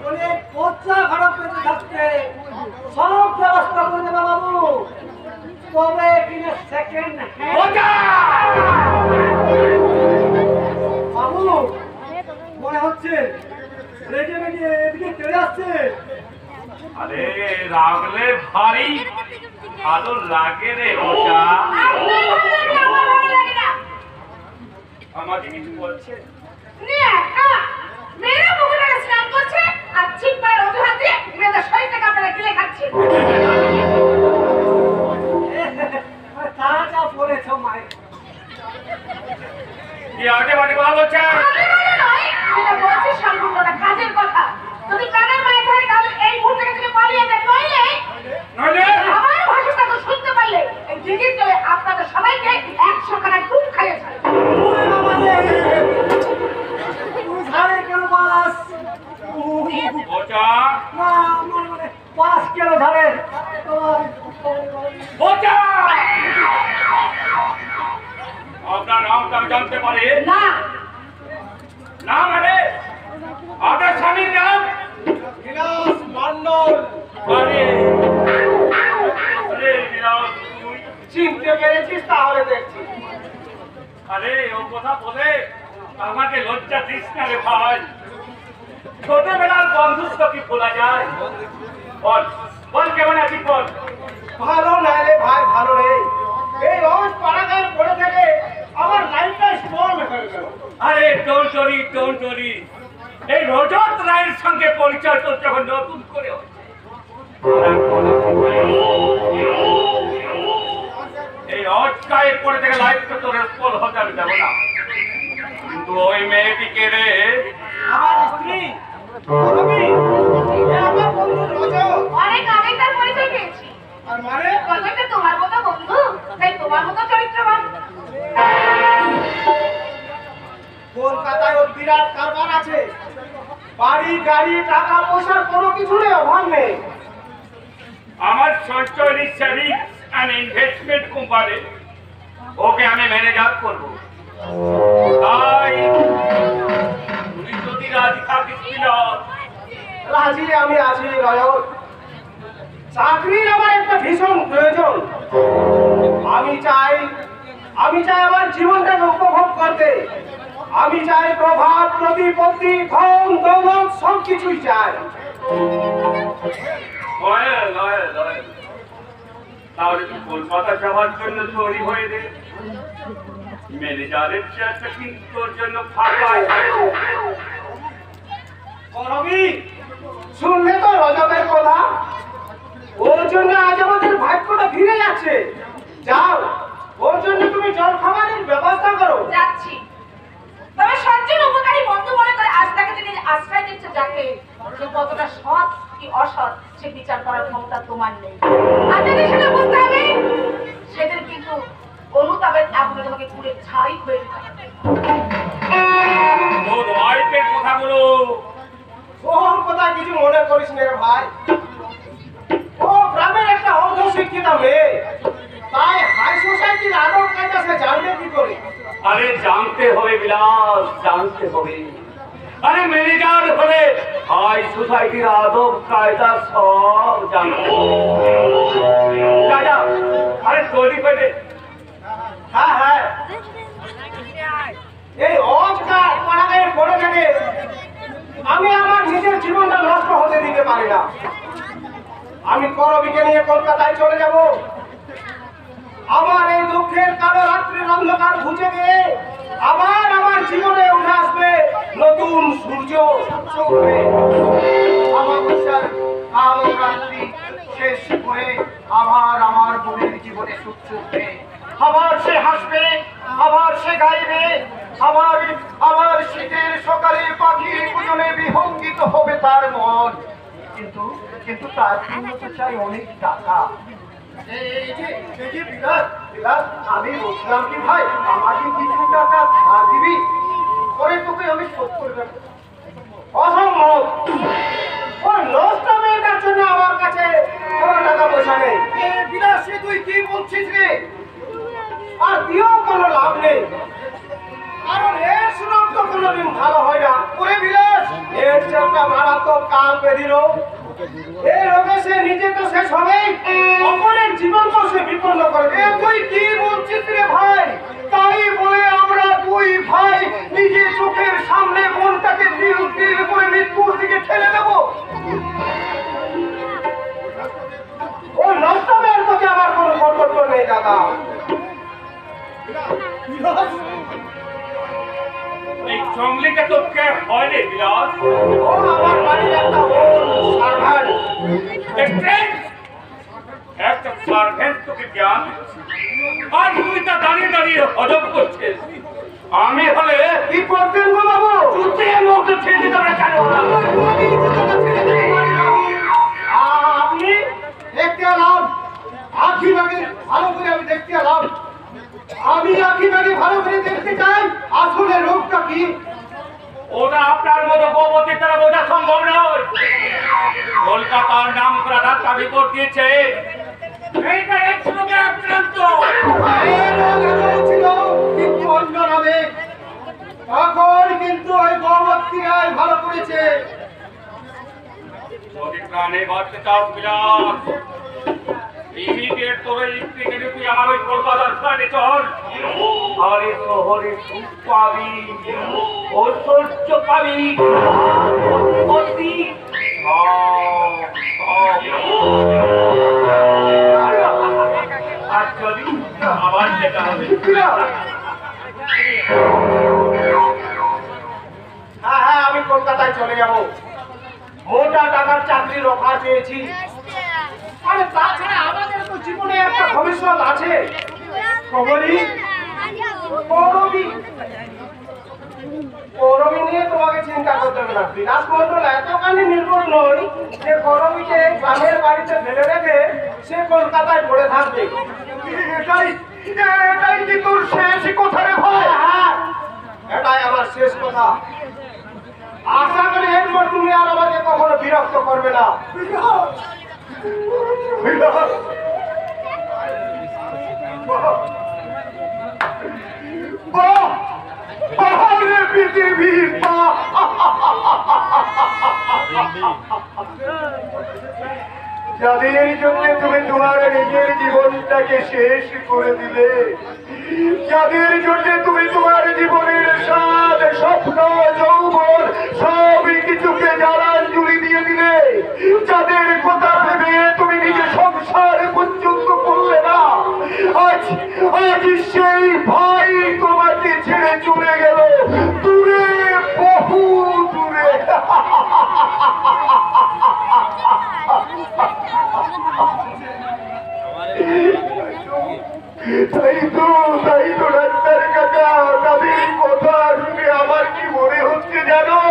বলে খরচা খারাপ পেতে থাকতে সব ব্যবস্থা করে দেবে বাবু, তবে কিনে সেকেন্ড বাবু মনে হচ্ছে রেগে মেগে এদিকে চলে আসছে। আরে রাগলে ভারী ভালো লাগে রে বোঝা। আমাকে কিছু বলছে তাজা পড়েছ মায়ের। কি আগে বাড়ি কথা বলছে? কাজের কথা তুমি কানের মায়ের ধরে তাহলে এই মুহূর্তে থেকে পালিয়ে যাবে, নইলে আমার ভাষাটা তো শুনতে পারলে এই দিঘির জলে আপনাদের সবাইকে 100 খানা ডুব খাইয়ে ছাড়বে। বোঝা পাঁচ কিলো ধারে বোঝা আপনার নামটা আমি জানতে পারি না না মানে আপনার স্বামীর নাম বিলাস মন্ডল। আরে আরে বিলাস, তুই চিনতে পেরেছিস? তাহলে দেখছি। আরে ও কথা বলে আমাকে লজ্জা দিস না রে ভাই। ছোটবেলার বন্ধুত্ব কি ভোলা যায়? বল বল কেমন আছিস বল। ভালো না রে ভাই, ভালো রে। এই রোজ পাড়াগাঁয়ে পড়ে থেকে আমার লাইফটা স্মল হয়ে গেল। আরে ডোন্ট ওরি এই রজত রায়ের সঙ্গে পরিচয় তোর যখন নতুন করে হচ্ছে, এই অটকায় পড়ে থেকে লাইফটা তোর স্মল হতে আমি দেবো না। কিন্তু ওই মেয়েটিকে রে আমার স্ত্রী রবি, আমার বন্ধু রজত। অনেক আগে তার পরিচয় পেয়েছি। আর মানে রজতটা তোমার মতো বন্ধু, তাই তোমার মতো চরিত্রবান। কলকাতায় ওর বিরাট কারবার আছে, বাড়ি গাড়ি টাকা পয়সার কোনো কিছুরই অভাব নেই। আমার সঞ্চয়ের সেভিংস ইনভেস্টমেন্ট কোম্পানি, ওকে আমি ম্যানেজার করবো। তাই তুই যদি রাজি থাকিস বিলাস, রাজি আমি আছি রয়ন। চাকরির আমার একটা ভীষণ প্রয়োজন। আমি চাই আমার জীবনটাকে উপভোগ করতে। আমি চাই প্রভাব, প্রতিপত্তি, ধন দৌলত সবকিছুই চাই। তাহলে তুই কলকাতা যাওয়ার জন্য তৈরি হয়ে দে। ম্যানেজারের চেয়ারটা কিন্তু তোর জন্য ফাঁকাই আছে। করবি শুনলে তো রজবের কথা। ওর জন্য আজ আমাদের ভাগ্যটা ফিরে যাচ্ছে। যাও, ওর জন্য তুমি জল খাবারের ব্যবস্থা করো। যাচ্ছি, তবে সজ্জন উপকারী বন্ধু মনে করে আজ তাকে তিনি আশ্রয় দিচ্ছে, যাকে সে কতটা সৎ কি অসৎ সে বিচার করার ক্ষমতা তোমার নেই। আপনাদের সেটা বুঝতে হবে, সেদিন কিন্তু অনুতাপের আগুনে তোমাকে পুড়ে ছাই হয়ে যেতে হবে। তোর ওয়াইফের কথাগুলো ওর কথা কিছু মনে করিস না রে ভাই। ও গ্রামের একটা অর্ধশিক্ষিত মেয়ে, তাই হাই সোসাইটির আদব কায়দা সে জানবে কি করে? আরে জানতে হবে বিলাস, জানতে হবে। আরে ম্যানেজার হলে হাই সোসাইটির আদব কায়দা সব জানতে হবে। যা যা, আরে তৈরি করে। হ্যাঁ হ্যাঁ, এই অজকার পাড়াগাঁয়ে পড়ে থেকে আমি আমার নিজের জীবনটা নষ্ট হতে দিতে পারি না। আমি করবিকে নিয়ে কলকাতায় চলে যাব। আমার এই দুঃখের কালো রাত্রির অন্ধকার ঘুচে গিয়ে আবার আমার জীবনে উঠে আসবে নতুন সূর্য। অমাবস্যার কালো রাত্রি শেষ করে আবার আমার বোনের জীবনে সুখ চলবে। আবার সে হাসবে, আবার সে গাইবে, আবার শীতের সকালে পাখির কুজনে বিহঙ্গিত হবে তার মন। কিন্তু তার জন্য তো চাই অনেক টাকা। আমি বলছিলাম কি ভাই, আমাকে কিছু টাকা ধার দিবি, পরে তোকে আমি শোধ করে দেবো। অসম্ভব, ওই নষ্ট মেয়েটার জন্য আমার কাছে কোনো টাকা পয়সা নেই। বিলাসী তুই কি বলছিস রে? আর দিয়েও কোনো লাভ নেই, কারণ এর সুরম তো কোনোদিন ভালো হয় না। ওরে বিলাস, এর যে একটা মারাত্মক কাল বেরিল। এই রোগে সে নিজে তো শেষ হবেই, অপরের জীবন তো সে বিপন্ন করে দেবে। তুই কি বলছিস রে ভাই? তাই বলে আমরা দুই ভাই নিজে চোখের সামনে বোনটাকে দিল দিল করে মৃত্যুর দিকে ঠেলে দেব? ও নষ্টমের প্রতি আমার কোনো কর্তব্য নেই দাদা। এই জঙ্গলিটা তো কে হয় রে বিলাস? ও আমার বাড়ির একটা সার্ভান্ট। একটা সার্ভেন্ট তোকে জ্ঞান দিচ্ছে, আর তুই তা দাঁড়িয়ে দাঁড়িয়ে হজম করছিস। আমি হলে কি করতেন গো বাবু? চুটিয়ে মুখে ছেড়ে দিতে হবে কেন? আপনি দেখতে এলাম আখি বাগে ভালো করে আমি দেখতে এলাম। আমি আখি বাগে ভালো করে দেখতে চাই আসলে রোগটা কি। ওটা আপনার মতো গোবতী তারা বোঝা সম্ভব নয়। কলকাতার নাম করা ডাক্তার রিপোর্ট দিয়েছে এইটা এক রোগে আক্রান্ত। এই রোগ আগেও ছিল, কিন্তু অন্য নামে। তখন কিন্তু ওই গর্ভবতীরাই ভালো করেছে। যদি প্রাণে বাঁচতে চাও বিলাস, ইমিডিয়েট তোর এই স্ত্রীকে তুই আমার ওই কলকাতার ফ্ল্যাটে চল। আর এই শহরে সুখ পাবি, ঐশ্বর্য পাবি, সম্পত্তি আর যদি আবার যেটা হবে। হ্যাঁ হ্যাঁ, আমি কলকাতায় চলে যাব। মোটা টাকার চাকরির অফার পেয়েছি। আরে তাছাড়া আমাদের তো জীবনে একটা ভবিষ্যৎ আছে। করবি নিয়ে তোমাকে চিন্তা করতে হবে না। বিলাস মন্ডল এতখানি নির্ভর নয় যে করবিকে গ্রামের বাড়িতে ফেলে রেখে সে কলকাতায় পড়ে থাকবে। এটাই কি তোর শেষ কথা রে ভাই? হ্যাঁ, এটাই আমার শেষ কথা। আশা করি এরপর তুমি আর আমাকে কখনো বিরক্ত করবে না। বাহ, বাহারে পৃথিবীর বাহ। যাদের জন্য তুমি তোমার নিজের জীবনটাকে শেষ করে দিলে, যাদের জন্য তুমি তোমার জীবনের স্বাদ, স্বপ্ন, যৌবন সবই কিছুকে জ্বালাঞ্জলি দিয়ে দিলে, যাদের কথা ভেবে তুমি নিজে সংসার পর্যন্ত করলে না, আজ আজ সেই ভাই তোমাকে ছেড়ে চলে গেল দূরে, বহু দূরে। তাই তো ডাক্তার কাকা, তাদের কথা শুনে আমার কি মনে হচ্ছে জানো?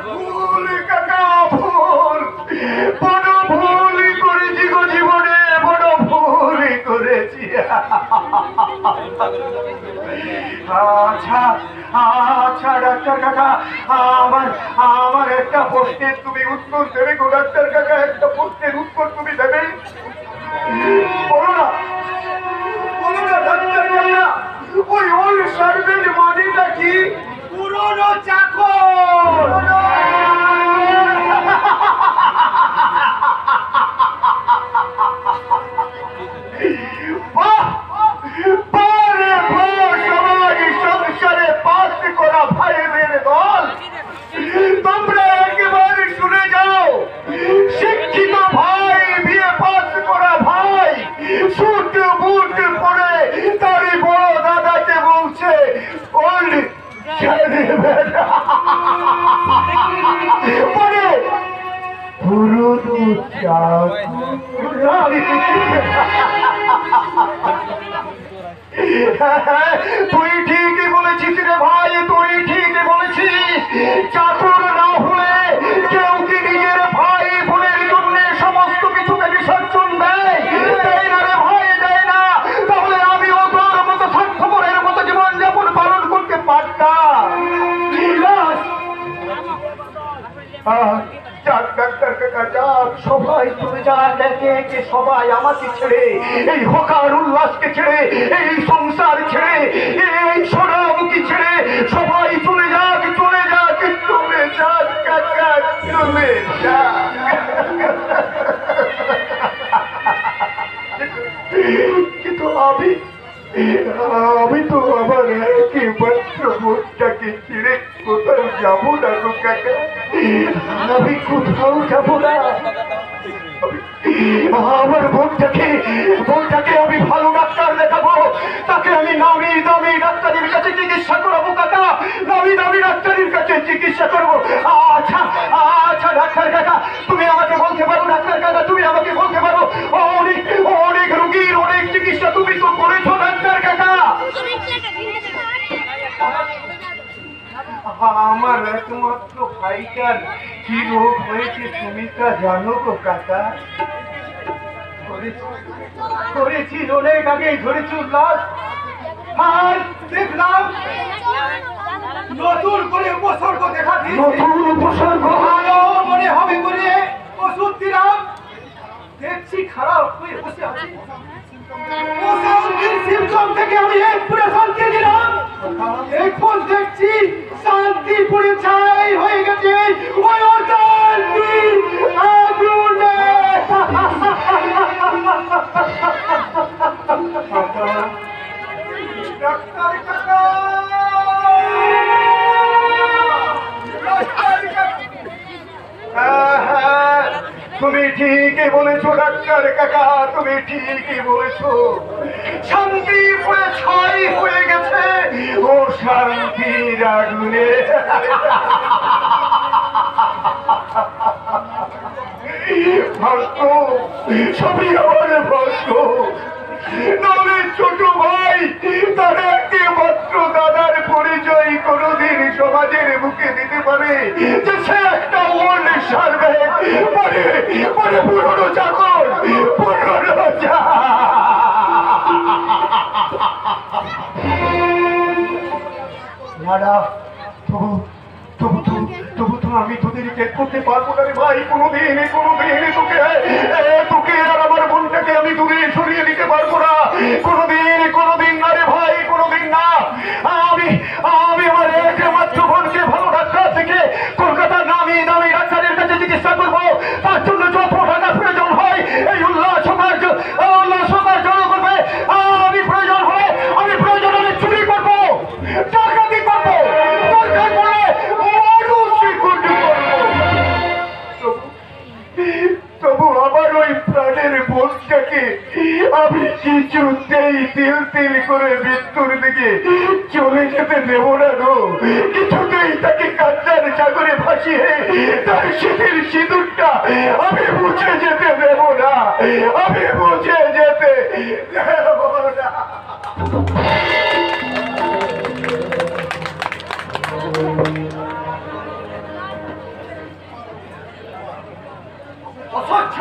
ভুল কাকা, ভুল, বড় ভুল করেছি গো জীবনে, বড় ভুল করেছি। আচ্ছা আচ্ছা ডাক্তার কাকা, আমার একটা প্রশ্নের তুমি উত্তর দেবে গো ডাক্তার কাকা, একটা প্রশ্নের উত্তর তুমি দেবে? বলো না, বলো না ডাক্তার কাকা, ওই ওল সার্ভের মানেটা কি? পুরনো চাকর। বাহ, বারে বাহ, সমাজ সংসারে পাস করা ভাইদের দল, তোমরা একেবারে শুনে যাও। শিক্ষিত ভাই, বিয়ে পাস করা ভাই, সুট বুট পরে তারই বড় দাদাকে বলছে ওল্ড পরে পুরনো চাকর। তুই ঠিকই বলেছিস রে ভাই, তুই ঠিকই বলেছিস। চাকর না হলে কেউ কি নিজের ভাই বোনের জন্য সমস্ত কিছুকে বিসর্জন দেয়? দেয় না রে ভাই, দেয় না। তাহলে আমিও তোর মতো স্বার্থপরের মতো জীবনযাপন পালন করতে পারতাম। যাক ডাক্তার কাকা, যাক, সবাই চলে যাক একে একে, সবাই আমাকে ছেড়ে, এই হকার উল্লাসকে ছেড়ে, এই সংসার ছেড়ে, এই সোনামুখী ছেড়ে সবাই চলে যাক, চলে যাক, চলে যাক কাকা, চলে যাক। কিন্তু আমি তো আমার একমাত্র বোনটাকে ছেড়ে কোথাও যাবো না গো কাকা, আমি কোথাও যাবো না। আমার বোনটাকে আমি ভালো ডাক্তার দেখাবো, তাকে আমি নামি দামি ডাক্তারের কাছে চিকিৎসা করাবো কাকা, নামি দামি ডাক্তারের কাছে চিকিৎসা করবো। আচ্ছা আচ্ছা ডাক্তার কাকা, তুমি আমাকে বলতে পারো, ডাক্তার কাকা তুমি আমাকে বলতে পারো, অনেক অনেক রোগীর অনেক চিকিৎসা তুমি তো করেছো ডাক্তার কাকা। আমার একমাত্র ভাইটার কি রোগ হয়েছে তুমি তা জানো গো কাকা? ধরেছি অনেক আগেই ধরেছি উল্লাস, আর দেখলাম নতুন করে উপসর্গ দেখা দিয়েছে। নতুন উপসর্গ ভালো মনে হবে করে ওষুধ দিলাম, দেখছি খারাপ হয়ে বসে আছে। অশান্তির সিমটম থেকে আমি একপুরে শান্তি দিলাম, এখন দেখছি শান্তিপুরে ছাই হয়ে গেছে ওই অশান্তির আগুনে। ডাক্তার কাকা, তুমি ঠিকই বলেছো ডাক্তার কাকা, তুমি ঠিকই বলেছো, শান্তিপুরে ছাই হয়ে গেছে ও শান্তির আগুনে। ভাগ্য, সবই আমার ভাগ্য। নাহলে ছোট ভাই তার একমাত্র দাদার পরিচয় কোনদিন সমাজের বুকে দিতে পারে যে সে একটা ওল্ড সার্ভেন্ট, পরে পরে পুরনো চাকর, পুরনো তবু তবু তবু তবু আমি তোদের ত্যাগ করতে পারবো না রে ভাই, কোনোদিন তোকে আর আমার বোনটাকে আমি দূরে সরিয়ে দিতে পারবো না, কোনোদিন না রে ভাই, কোনোদিন না। আমি আমার একমাত্র বোনকে ভালো ডাক্তার থেকে কলকাতার নামি দামি ডাক্তারের কাছে চিকিৎসা করবো। তার জন্য যত টাকা প্রয়োজন হয় এই উল্লাস সমাজ জড়ো করবে। আমি প্রয়োজন হলে চুরি করবো, ডাকাতি করবো, দরকার পড়ে মানুষই করতে পারবো। তবু আমার ওই প্রাণের বোনটাকে আমি কিছুতেই তিল করে মৃত্যুর দিকে চলে যেতে দেব না গো। কিছুতেই তাকে কান্নার সাগরে ভাসিয়ে তার শীতের সিঁদুরটা আমি মুছে যেতে দেব না, আমি মুছে যেতে দেব না। অসহ্য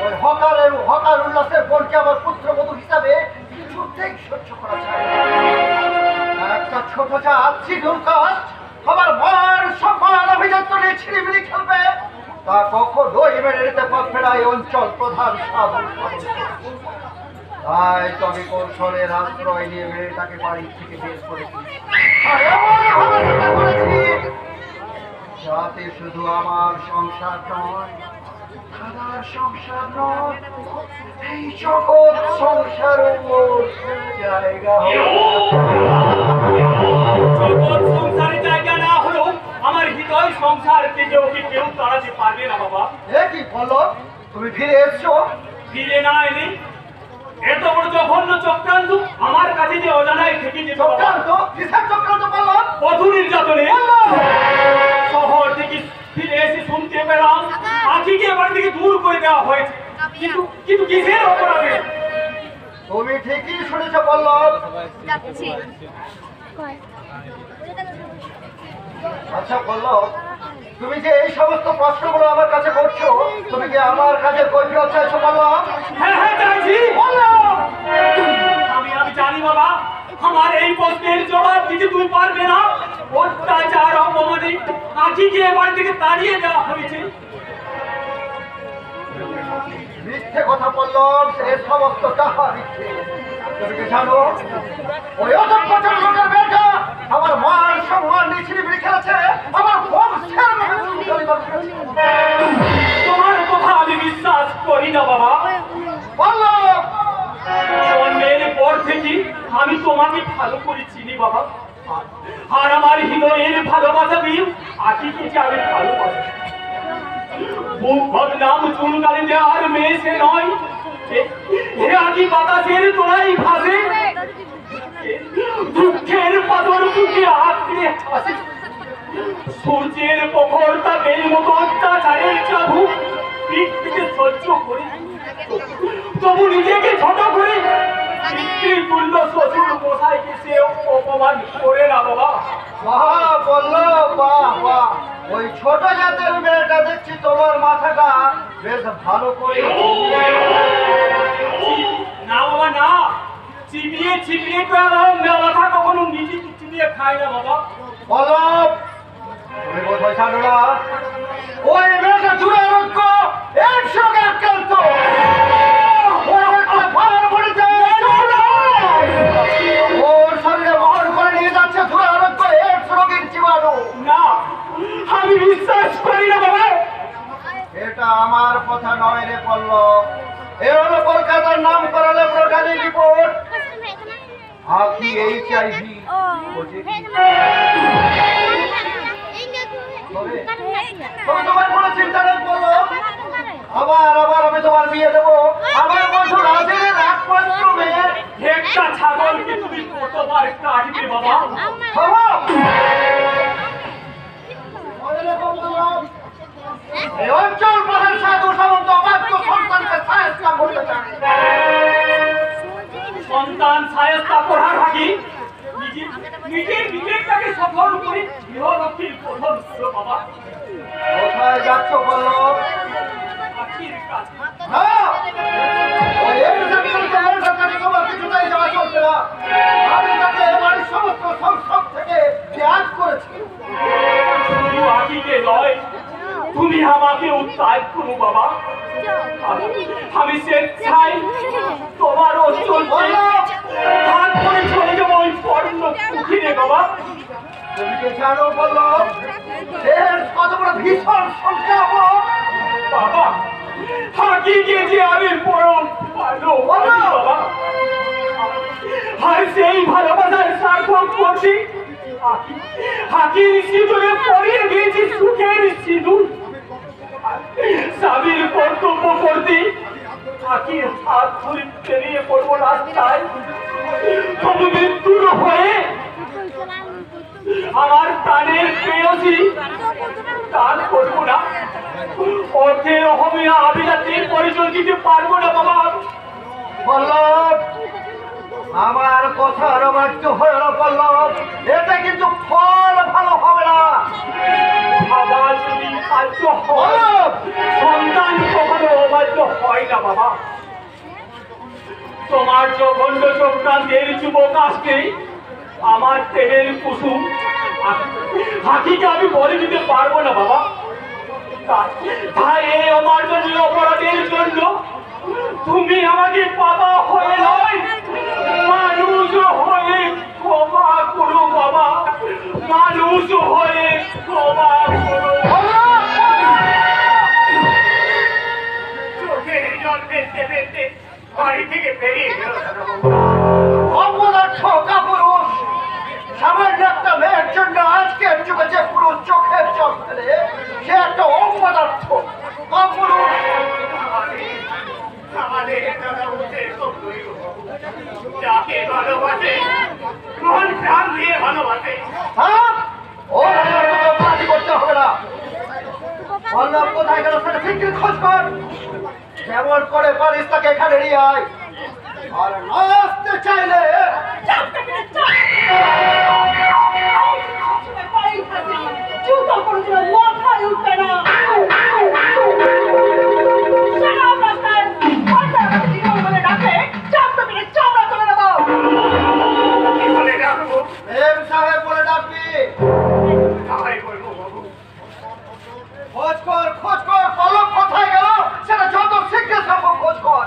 ওই হকার উল্লাসের বোনকে আমার পুত্রবধূ হিসাবে কিছুতেই সহ্য করা যায় না। একটা ছোট জাত শিডিউল কাস্ট আমার মান সম্মান অভিযাত্রী ছিড়িমিড়ি খেলবে, তা কখনোই মেনে নিতে পারবে না এই অঞ্চল প্রধান সাধু। তাই তো আমি কৌশলের আশ্রয় নিয়ে মেয়েটাকে বাড়ি থেকে বের করেছি, আর এমনভাবে সেটা করেছি যাতে শুধু আমার সংসার নয়, আমার সংসার নয়, এই জগৎ সংসারের জায়গা জায়গা না হলো আমার হৃদয় সংসার থেকে ওকে কেউ তাড়াতে পারবে না বাবা। কি বলো, তুমি ফিরে এসছো? ফিরে না এলে এত বড় জঘন্য চক্রান্ত আমার কাছে যে অজানায় থেকে যেত। চক্রান্ত? কিসের চক্রান্ত বলো? বধূ নির্যাতনে। শহর থেকে ফিরে এসে শুনতে পেলাম আখিকে বাড়ি থেকে দূর করে দেওয়া হয়েছে, কিন্তু কিসের অপরাধে? তুমি ঠিকই শুনেছো পল্লব। আচ্ছা পল্লব, তুমি যে এই সমস্ত প্রশ্নগুলো আমার কাছে করছো, তুমি কি আমার কাছে কৈফিয়ত চাইছো পল্লব? হ্যাঁ চাইছি। আমি জানি বাবা, আমার এই প্রশ্নের জবাব দিতে তুমি পারবে না। অত্যাচার অপমানে আখিকে বাড়ি থেকে তাড়িয়ে দেওয়া হয়েছে। মিথ্যে কথা পল্লব, এই সমস্ত টাকা মিথ্যে। তুমি কি জানো ওই অসভ্য লোকের মেয়েটা আমার মান সম্মান নিয়ে খেলেছে, আমার তোমার কথা আমি বিশ্বাস করি না বাবা। পল্লব, জন্মের পর থেকে আমি তোমাকে ভালো করে চিনি বাবা, আর আমার হৃদয়ের ভালোবাসা দিয়ে আখিকে যে আমি ভালোবাসি। নাম চুনকালি দেওয়ার মেয়ে সে নয়, হে আকি বাতাসের তোলাই ভাসে, দুঃখের পাথর বুকে আঁকড়ে আসে, সূর্যের প্রখর তাপের মতো অত্যাচারের চাবুক পিঠ থেকে সহ্য করে তবু নিজেকে ছোট করে তুল্য শ্বশুর মশাইকে সে অপমান করে না বাবা। বাহ পল্লব, বাহ বাহ, ওই ছোট জাতের মেয়েটা দেখছি তোমার মাথাটা বেশ ভালো করে। না বাবা না, চিবিয়ে তো মাথা কখনো নিজে চিবিয়ে খায় না বাবা। পল্লব, তুমি বোধহয় জানো না ওই মেয়েটা দুরারোগ্য, এর সঙ্গে আক্রান্ত। ওর শরীরে বহন করে নিয়ে যাচ্ছে দুরারোগ্য এডস রোগের জীবাণু। না, আমি বিশ্বাস করি না বাবা। এটা আমার কথা নয় রে পল্লব, এ হলো কলকাতার নাম করা ল্যাবরেটরি রিপোর্ট। আপনি HIV তোমার কোনো চিন্তা নেই পল্লব, আবার আমি তোমার বিয়ে দেবো। আমার বন্ধু রাজের একমাত্র মেয়ে। একটা ছাগলকে তুমি কতবার কাটবে বাবা? এই অঞ্চল প্রধান সাধু সামন্ত অবাধ্য সন্তানকে সায়স্তা করতে চায়। সন্তান সায়স্তা করার আগে নিজের বিবেকটাকে সফল করে গৃহলক্ষ্মীর প্রথম ছিল বাবা। কোথায় যাচ্ছ পল্লব? আখির কাছে। কিছুটাই যাওয়া চলছে না। আমি তাকে বাড়ির সমস্ত সংসদ থেকে ত্যাগ করেছি। বাবা, আমি স্বেচ্ছায় তোমার অঞ্চল ভাগ করে চলে যাবো ওই পর্ণ কুঠিরে বাবা। তুমি কি জানো বললো এর কত বড় ভীষণ সংখ্যাবক? বাবা হাকিকে যে আমি পরম ভালোবাসি বাবা, আর সেই ভালোবাসার সার্থক করছি হাকির সিঁদুরে পরিয়ে দিয়েছি সুখের সিঁদুর। স্বামীর কর্তব্য করতে হাকির হাত ধরে পেরিয়ে পড়বো রাস্তায়, তবু মৃত্যুর হয়ে আমার প্রাণের প্রেয়সী দান করবো না, অর্থের হবে না, আমি রাতের পরিচয় দিতে পারবো না বাবা। পল্লব, আমার কথার অবাধ্য হয়ে না পল্লব, এতে কিন্তু ফল ভালো হবে না। বাবা যদি বাধ্য হয়, সন্তান কখনো অবাধ্য হয় না বাবা। তোমার জঘন্য চক্রান্তের যুবক আসকে আমার প্রেমের কুসুম হাকিকে আমি বলে দিতে পারবো না বাবা। তাই এই অমার্জনীয় অপরাধের জন্য তুমি আমাকে বাবা হয়ে নয়, মানুষ হয়ে ক্ষমা করো বাবা, মানুষ হয়ে ক্ষমা করো। চোখের জল ফেলতে ফেলতে বাড়ি থেকে বেরিয়ে গেল। অপদার্থ কাপুরুষ, সামান্য একটা মেয়ের জন্য আজকের যুগে যে পুরুষ চোখের জল ফেলে সে একটা অপদার্থ কাপুরুষ। আমাদের দাদা বলছে যাকে ভালোবাসে মন প্রাণ দিয়ে ভালোবাসে। হ্যাঁ, ওর আমার কোনো কাজ করতে হবে না। পল্লব কোথায় গেল সেটা ঠিক খোঁজ কর, কেমন করে পারিস তাকে এখানে নিয়ে আয়। আর আসতে চাইলে এম সাহেব বলে ডাকবি। খোঁজ কর, খোঁজ কর, পল্লব কোথায় গেল সেটা যত শীঘ্র সম্ভব খোঁজ কর।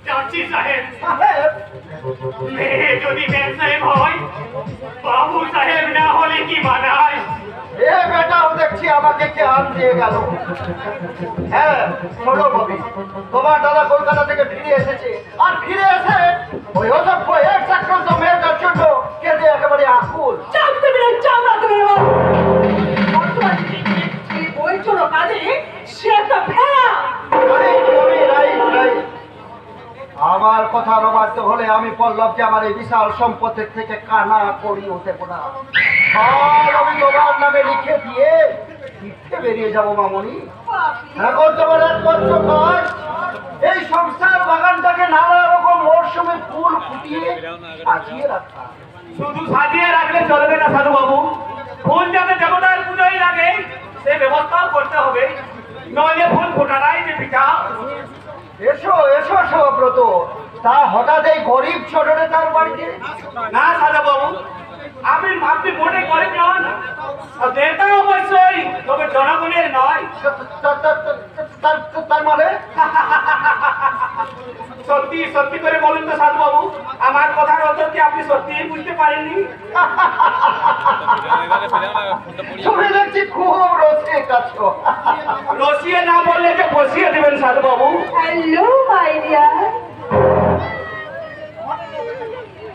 যাচ্ছি সাহেব। সাহেব, মেয়ে যদি ম্যাম সাহেব হয়, বাবু সাহেব না হলে কি মানায়? এ বেটাও দেখছি আমাকে কে আন দিয়ে গেল। হ্যাঁ শোনো ববি, তোমার দাদা কলকাতা থেকে ফিরে এসেছে, আর ফিরে এসে ওই অসভ্য একসাক্রান্ত মেয়েটার জন্য কেঁদে একেবারে আকুল। আমার কথা অবাধ্য হলে আমি পল্লবকে আমার এই বিশাল সম্পত্তির থেকে কানা করি হতে না, আর আমি তোমার নামে লিখে দিয়ে লিখে বেরিয়ে যাবো মামনি। এখন তোমার একমাত্র কাজ এই সংসার বাগানটাকে নানা রকম মরশুমে ফুল ফুটিয়ে সাজিয়ে রাখা। শুধু সাজিয়ে রাখলে চলবে না সাধু বাবু, ফুল যাতে দেবতার পুজোয় লাগে সে ব্যবস্থাও করতে হবে, নইলে ফুল ফোটারাই যে পিঠা। এসো এসো সব্রত, তা হঠাৎ এই গরিব ছোটরে তার বাড়িতে? না সাধু বাবু, আপনি মোটে গরিব নন, নেতা অবশ্যই, তবে জনগণের নয়। তার মানে সত্যি সত্যি করে বলুন তো সাধু বাবু, আমার কথার অর্থ কি আপনি সত্যিই বুঝতে পারেননি? তুমি দেখছি খুব রসিক আছো। রসিয়ে না বললে যে বসিয়ে দেবেন সাধু বাবু। হ্যালো মাই ডিয়ার,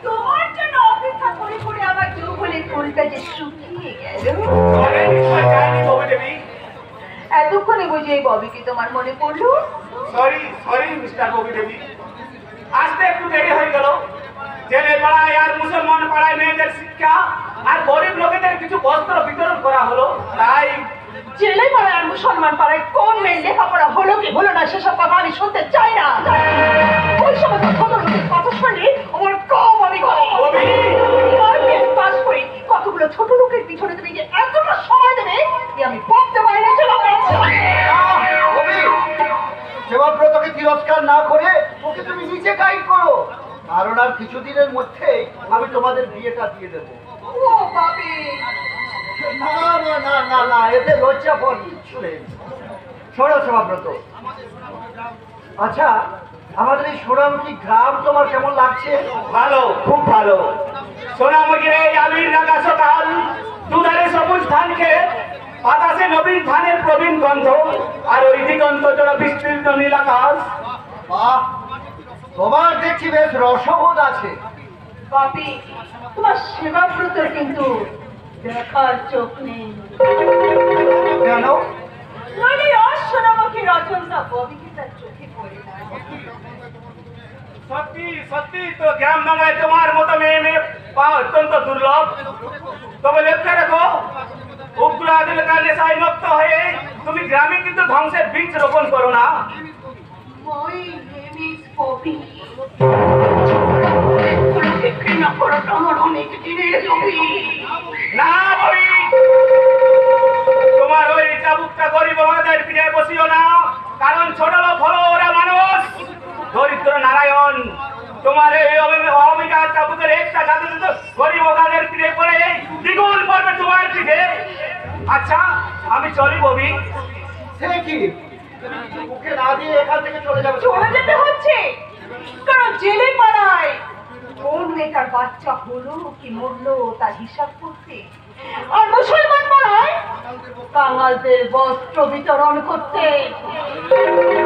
তোমার জন্য অপেক্ষা করে করে আমার যৌবনের ফুলটা যে শুকিয়ে গেল। ঘরে নিশ্চয় যায়নি ববি দেবী। এতক্ষণে বুঝি এই ববিকে তোমার মনে পড়লো? সরি সরি মিস্টার ববি দেবী, আসতে একটু দেরি হয়ে গেল। জেলে পাড়ায় আর মুসলমান পাড়ায় মেয়েদের শিক্ষা আর গরিব লোকেদের কিছু বস্ত্র বিতরণ করা হলো, তাই জেলে পাড়ায় আর মুসলমান পাড়ায় কোন মেয়ের লেখাপড়া হলো কি হলো না সেসব কথা আমি শুনতে চাই না। ওই সমস্ত ছোট লোকের কথা শুনলে আমার কম আমি করে পাস করি। কতগুলো ছোট লোকের পিছনে তুমি যে এতটা সময় দেবে আমি ভাবতে পারি না। সেবাব্রতকে তিরস্কার না করে ওকে তুমি নিজে গাইড করো, কারণ আর কিছুদিনের মধ্যেই আমি তোমাদের বিয়েটা দিয়ে দেবো। ও বাবি, না না না না না, এতে লজ্জা পড়ি। শোনো সেবাব্রত, আচ্ছা, আমাদের এই সোনামুখী গ্রাম তোমার কেমন লাগছে? ভালো, খুব ভালো। সোনামুখীর এই আবির রাঙা সকাল, দুধারে সবুজ ধান ক্ষেত, বাতাসে নবীন ধানের প্রবীণ গন্ধ, আর ওই দিগন্ত জোড়া বিস্তীর্ণ নীল আকাশ। বাহ, তোমার দেখছি বেশ রসবোধ আছে। বাপি, তোমার সেবাব্রতের কিন্তু দেখার চোখ নেই। কেন? নইলে অশ্বনামকী রচনটা ববিকে তার চোখে পড়ে না। সত্যি সত্যি তো গ্রাম বাংলায় তোমার মতো মেয়ে পাওয়া অত্যন্ত দুর্লভ। তবে লক্ষ্য রেখো, উগ্র আদিলকার নেশায় মত্ত হয়ে তুমি গ্রামে কিন্তু ধ্বংসের বীজ রোপণ করো না। My name is Bobby. তোমাকে ঘৃণা করাটা আমার অনেক দিনের ছবি। না বলি, তোমার ওই চাবুকটা গরিব আমাদের পিঠে বসিও না, কারণ ছোট লোক হলো ওরা মানুষ। দরিদ্র নারায়ণ, তোমার এই অহমিকার চাবুকের একটা গাছ গরিব ওদের পিঠে পড়ে দ্বিগুণ পড়বে তোমার পিঠে। আচ্ছা, আমি চলি ববি। সে কি, মুখে না দিয়ে এখান থেকে চলে যাবে? চলে যেতে হচ্ছে, কারণ জেলে পাড়ায় কোন মেয়েটার বাচ্চা হলো কি মরলো তার হিসাব করতে, আর মুসলমান পাড়ায় কাঙালদের বস্ত্র বিতরণ করতে।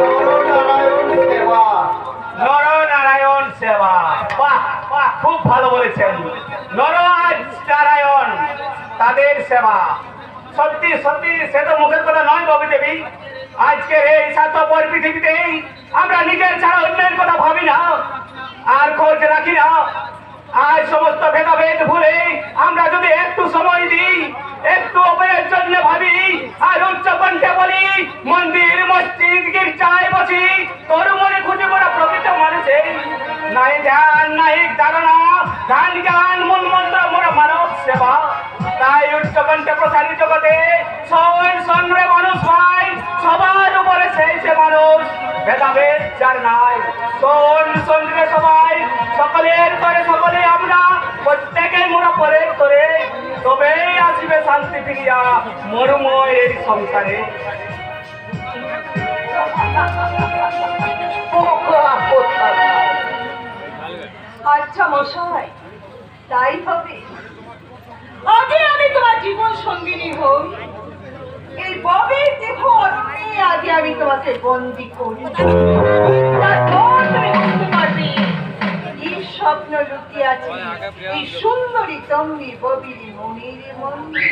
নরনারায়ণ সেবা। নরনারায়ণ সেবা, বাহ বাহ, খুব ভালো বলেছেন। নরনারায়ণ তাদের সেবা, সত্যি সত্যি সে তো মুখের কথা নয় ববি দেবী। আজকের এই স্বার্থপর পৃথিবীতে আমরা নিজের ছাড়া অন্যের কথা ভাবি না, আর খোঁজ রাখি না। আজ সমস্ত ভেদাভেদ ভুলে আমরা যদি একটু সময় দিই, একটু অপরের জন্য ভাবি, আর উচ্চ কণ্ঠে বলি, মন্দির মসজিদ গির্জায় বসি, তোর মনে খুঁজে মোরা প্রকৃত মানুষে নাই ধ্যান নাই ধারণা, ধ্যান জ্ঞান মূল মন্ত্র মোরা মানব সেবা। তাই উচ্চ কণ্ঠে প্রসারী জগতে সন্রে মানুষ ভাই, সবার উপরে সেই সে মানুষ, ভেদাভেদ যার নাই। সন্রে সবাই, সকলের করে সকলে আমরা, প্রত্যেকে মোরা পরে করে, তবেই আসবে শান্তি ফিরিয়া মরুময় এই সংসারে। আচ্ছা মশাই, তাই হবে। আগে আমি তোমার জীবন সঙ্গিনী হই, এই ববের দেহ অরণ্যে আগে আমি তোমাকে বন্দি করি, তারপর তুমি বুঝতে পারবে কি স্বপ্ন লুকিয়ে আছে এই সুন্দরী তম্বি ববির মনের মন্দির।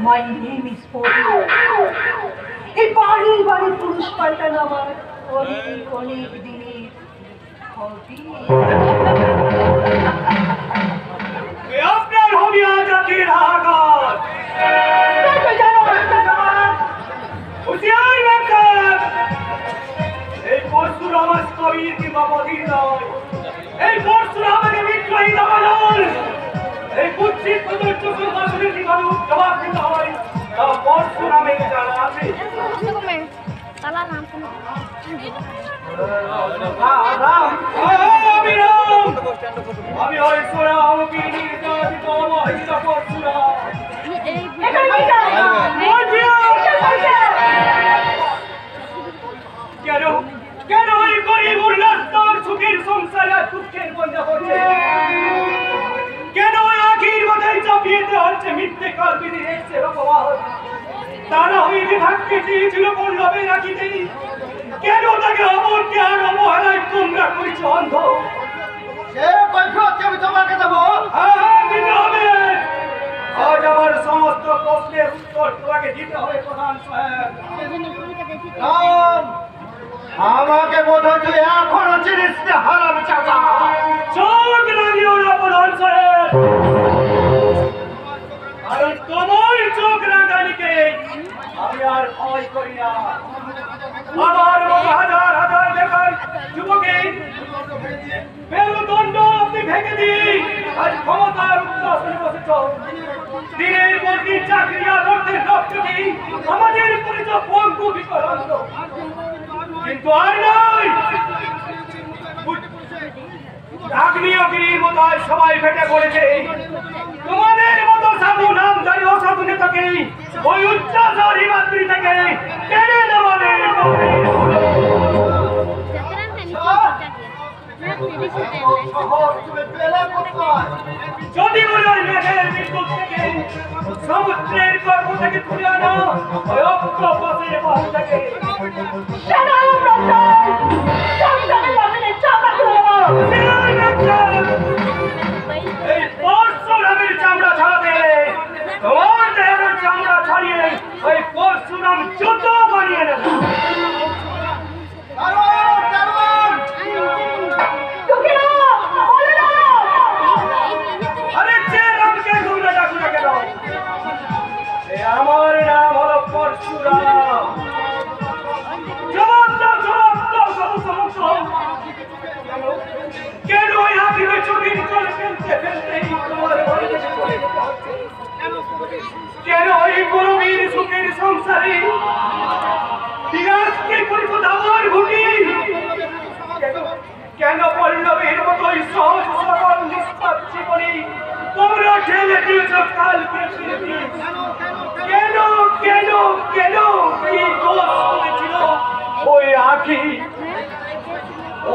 My name is Bobby. এই বাড়ি বাড়ি পুরুষ পাল্টানো আমার অনেক অনেক দিনের হবি। আপনার হবি জাতির হাহাকার। এই পরশুরাম কবির কি বাপদির নয়, এই পরশুরাম আমাকে বিক্রয়ী দাবানল, এই কুচ্ছিত প্রদর্শ সুরবাসুরের কিভাবে জবাব দিতে হয় তা পরশুরামের জানা আছে। আমি ঐশ্বরাম কি নির্যাতিত অবহিত পরশুরাম। কেন কেন ওই গরিব উল্লাস সুখের সংসারে দুঃখের বন্যা হচ্ছে? কেন ওই আখির মাথায় চাপিয়ে দেওয়া হচ্ছে মিথ্যে কাল্পনিক এক্সের অপবাদ? তারা হইতে থাকতে চেয়েছিল পল্লবে রাখিতেই, কেন তাকে অমরকে আর অবহেলায় তোমরা করেছ অন্ধ? সে কৈফিয়ত কি আমি তোমাকে দেবো? হ্যাঁ, দিতে হবে। আজ আমার সমস্ত প্রশ্নের উত্তর তোমাকে দিতে হবে প্রধান সাহেব। রাম, আমাকে বোধ হয় তুই এখনো চিনিস না হারাম চাচা। চোখ লাগিও না প্রধান সাহেব, কারণ তোমার চোখ রাগানিকে আমি আর ভয় করি না। আমার মতো হাজার হাজার বেকার যুবকে মেরুদণ্ড আপনি ভেঙে দিই আজ ক্ষমতার উচ্চাসনে বসেছ। দিনের পর দিন চাকরি আর অর্থের দপ্তরি আমাদের পরিচয় পঙ্গু বিকলাঙ্গ, কিন্তু আর নয়। আগ্নেয়গিরির মতো আজ সবাই ফেটে পড়েছে, তোমাদের মতো সাধু নামধারী অসাধু নেতাকে ওই উচ্চাচারী মাতৃ থেকে টেনে নেওয়ালে যদি বলি ওই মেঘের বিদ্যুৎ থেকে সমুদ্রের গর্ভ থেকে তুলে আনা ওই অক্টোপাসের বাহু থেকে এই পরশুরামের চামড়া ছাড়াতে তোমার দেহের চামড়া ছাড়িয়ে ওই পরশুরাম জুতো বানিয়ে নেবে। আরে যে রামকে তোমরা ডাকো না কেন? আমার নাম হলো পরশুরাম। জবাব দাও, জবাব দাও, সমস্ত কেন ওই হাতির ছবির চলে ফেলতে ফেলতেই তোমার ঘরে থেকে চলে যেতে হচ্ছে? কেন ওই গরমের সুখের সংসারে বিরাজকে করিব দাবার ঘুটি? কেন পল্লবের মতো ওই সহজ সরল নিষ্পাপ জীবনী তোমরা ঠেলে দিয়েছ কালকে ফিরতি? কেন কেন কেন কি দোষ করেছিল ওই আখি?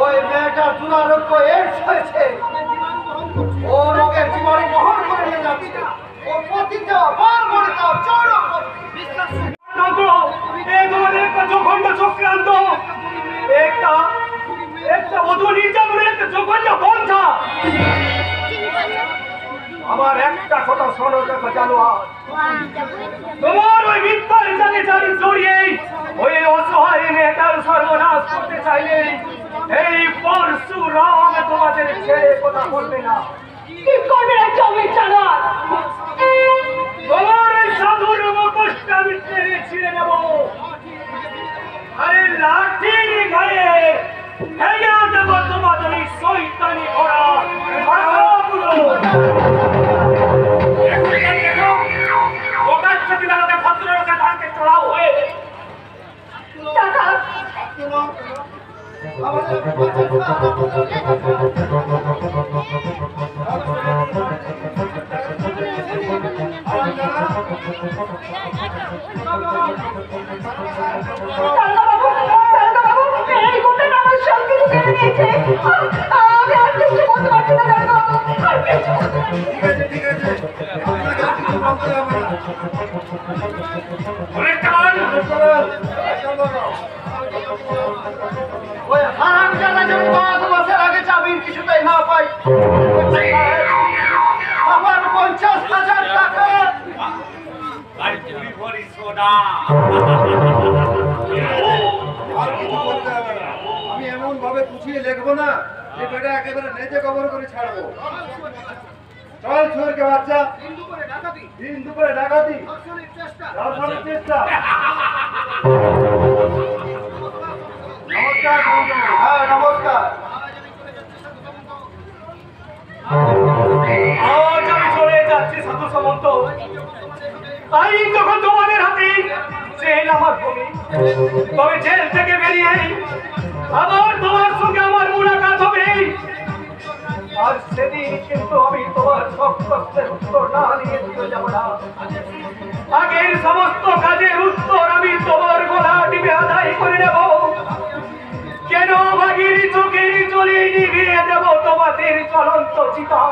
ওই মেয়েটার দুরারোগ্য এইডস হয়েছে, ও রোগের জীবনে বহন করে নিয়ে যাচ্ছে। ও প্রতিটা বার মরে যাও চড়ক জঘন্য চক্রান্ত, একটা বধূ নির্যাতনের একটা জঘন্য পন্থা। আমার একটা কথা শোনো, দেখো জানোয়ার, তোমার ওই মিথ্যার জানে জানি জড়িয়ে ওই অসহায় মেয়েটার সর্বনাশ করতে চাইলে এই পরশুরাম তোমাদের ছেড়ে কথা বলবে না। কি করবে না জমি জানার? তোমার ওই সাধুর মুখোশটা আমি টেনে ছিঁড়ে নেব। আরে লাঠির গায়ে ভেঙে দেব তোমাদের এই শয়তানি ঘোড়া ঘোড়াগুলো। দেখো ওকার সাথে দাঁড়াতে ভদ্রলোকে দাঁড়াতে চড়াও হয়ে টাকা এই গোটা আমার সব কিছু কেড়ে নিয়েছে। আমি আর কিছু বলতে পারছি না জানো। ওই হারামজাদা যেন 5 বছর আগে চাবির কিছুতেই না পাই, আমার 50,000 টাকা আমি এমন ভাবে পুছিয়ে লিখবো না যে বেটা একেবারে নেচে কবর করে ছাড়বো। চল ছোরকে বাচ্চা, দিন দুপুরে ডাকাতি, ধর্ষণের চেষ্টা। নমস্কার। হ্যাঁ নমস্কার। আজ আমি চলে যাচ্ছি সাধু সামন্ত। তাই যখন তোমাদের হাতে জেল আমার ভূমি, তবে জেল থেকে বেরিয়ে আবার তোমার সঙ্গে আমার মুলাকাত হবে। আর সেদিন কিন্তু আমি তোমার সব প্রশ্নের উত্তর না নিয়ে চলে যাব না। আগের সমস্ত কাজের উত্তর আমি তোমার গলা টিপে আদায় করে নেব। কেন ভাগির চোখের জলে নিভিয়ে দেব তোমাদের চলন্ত চিতা।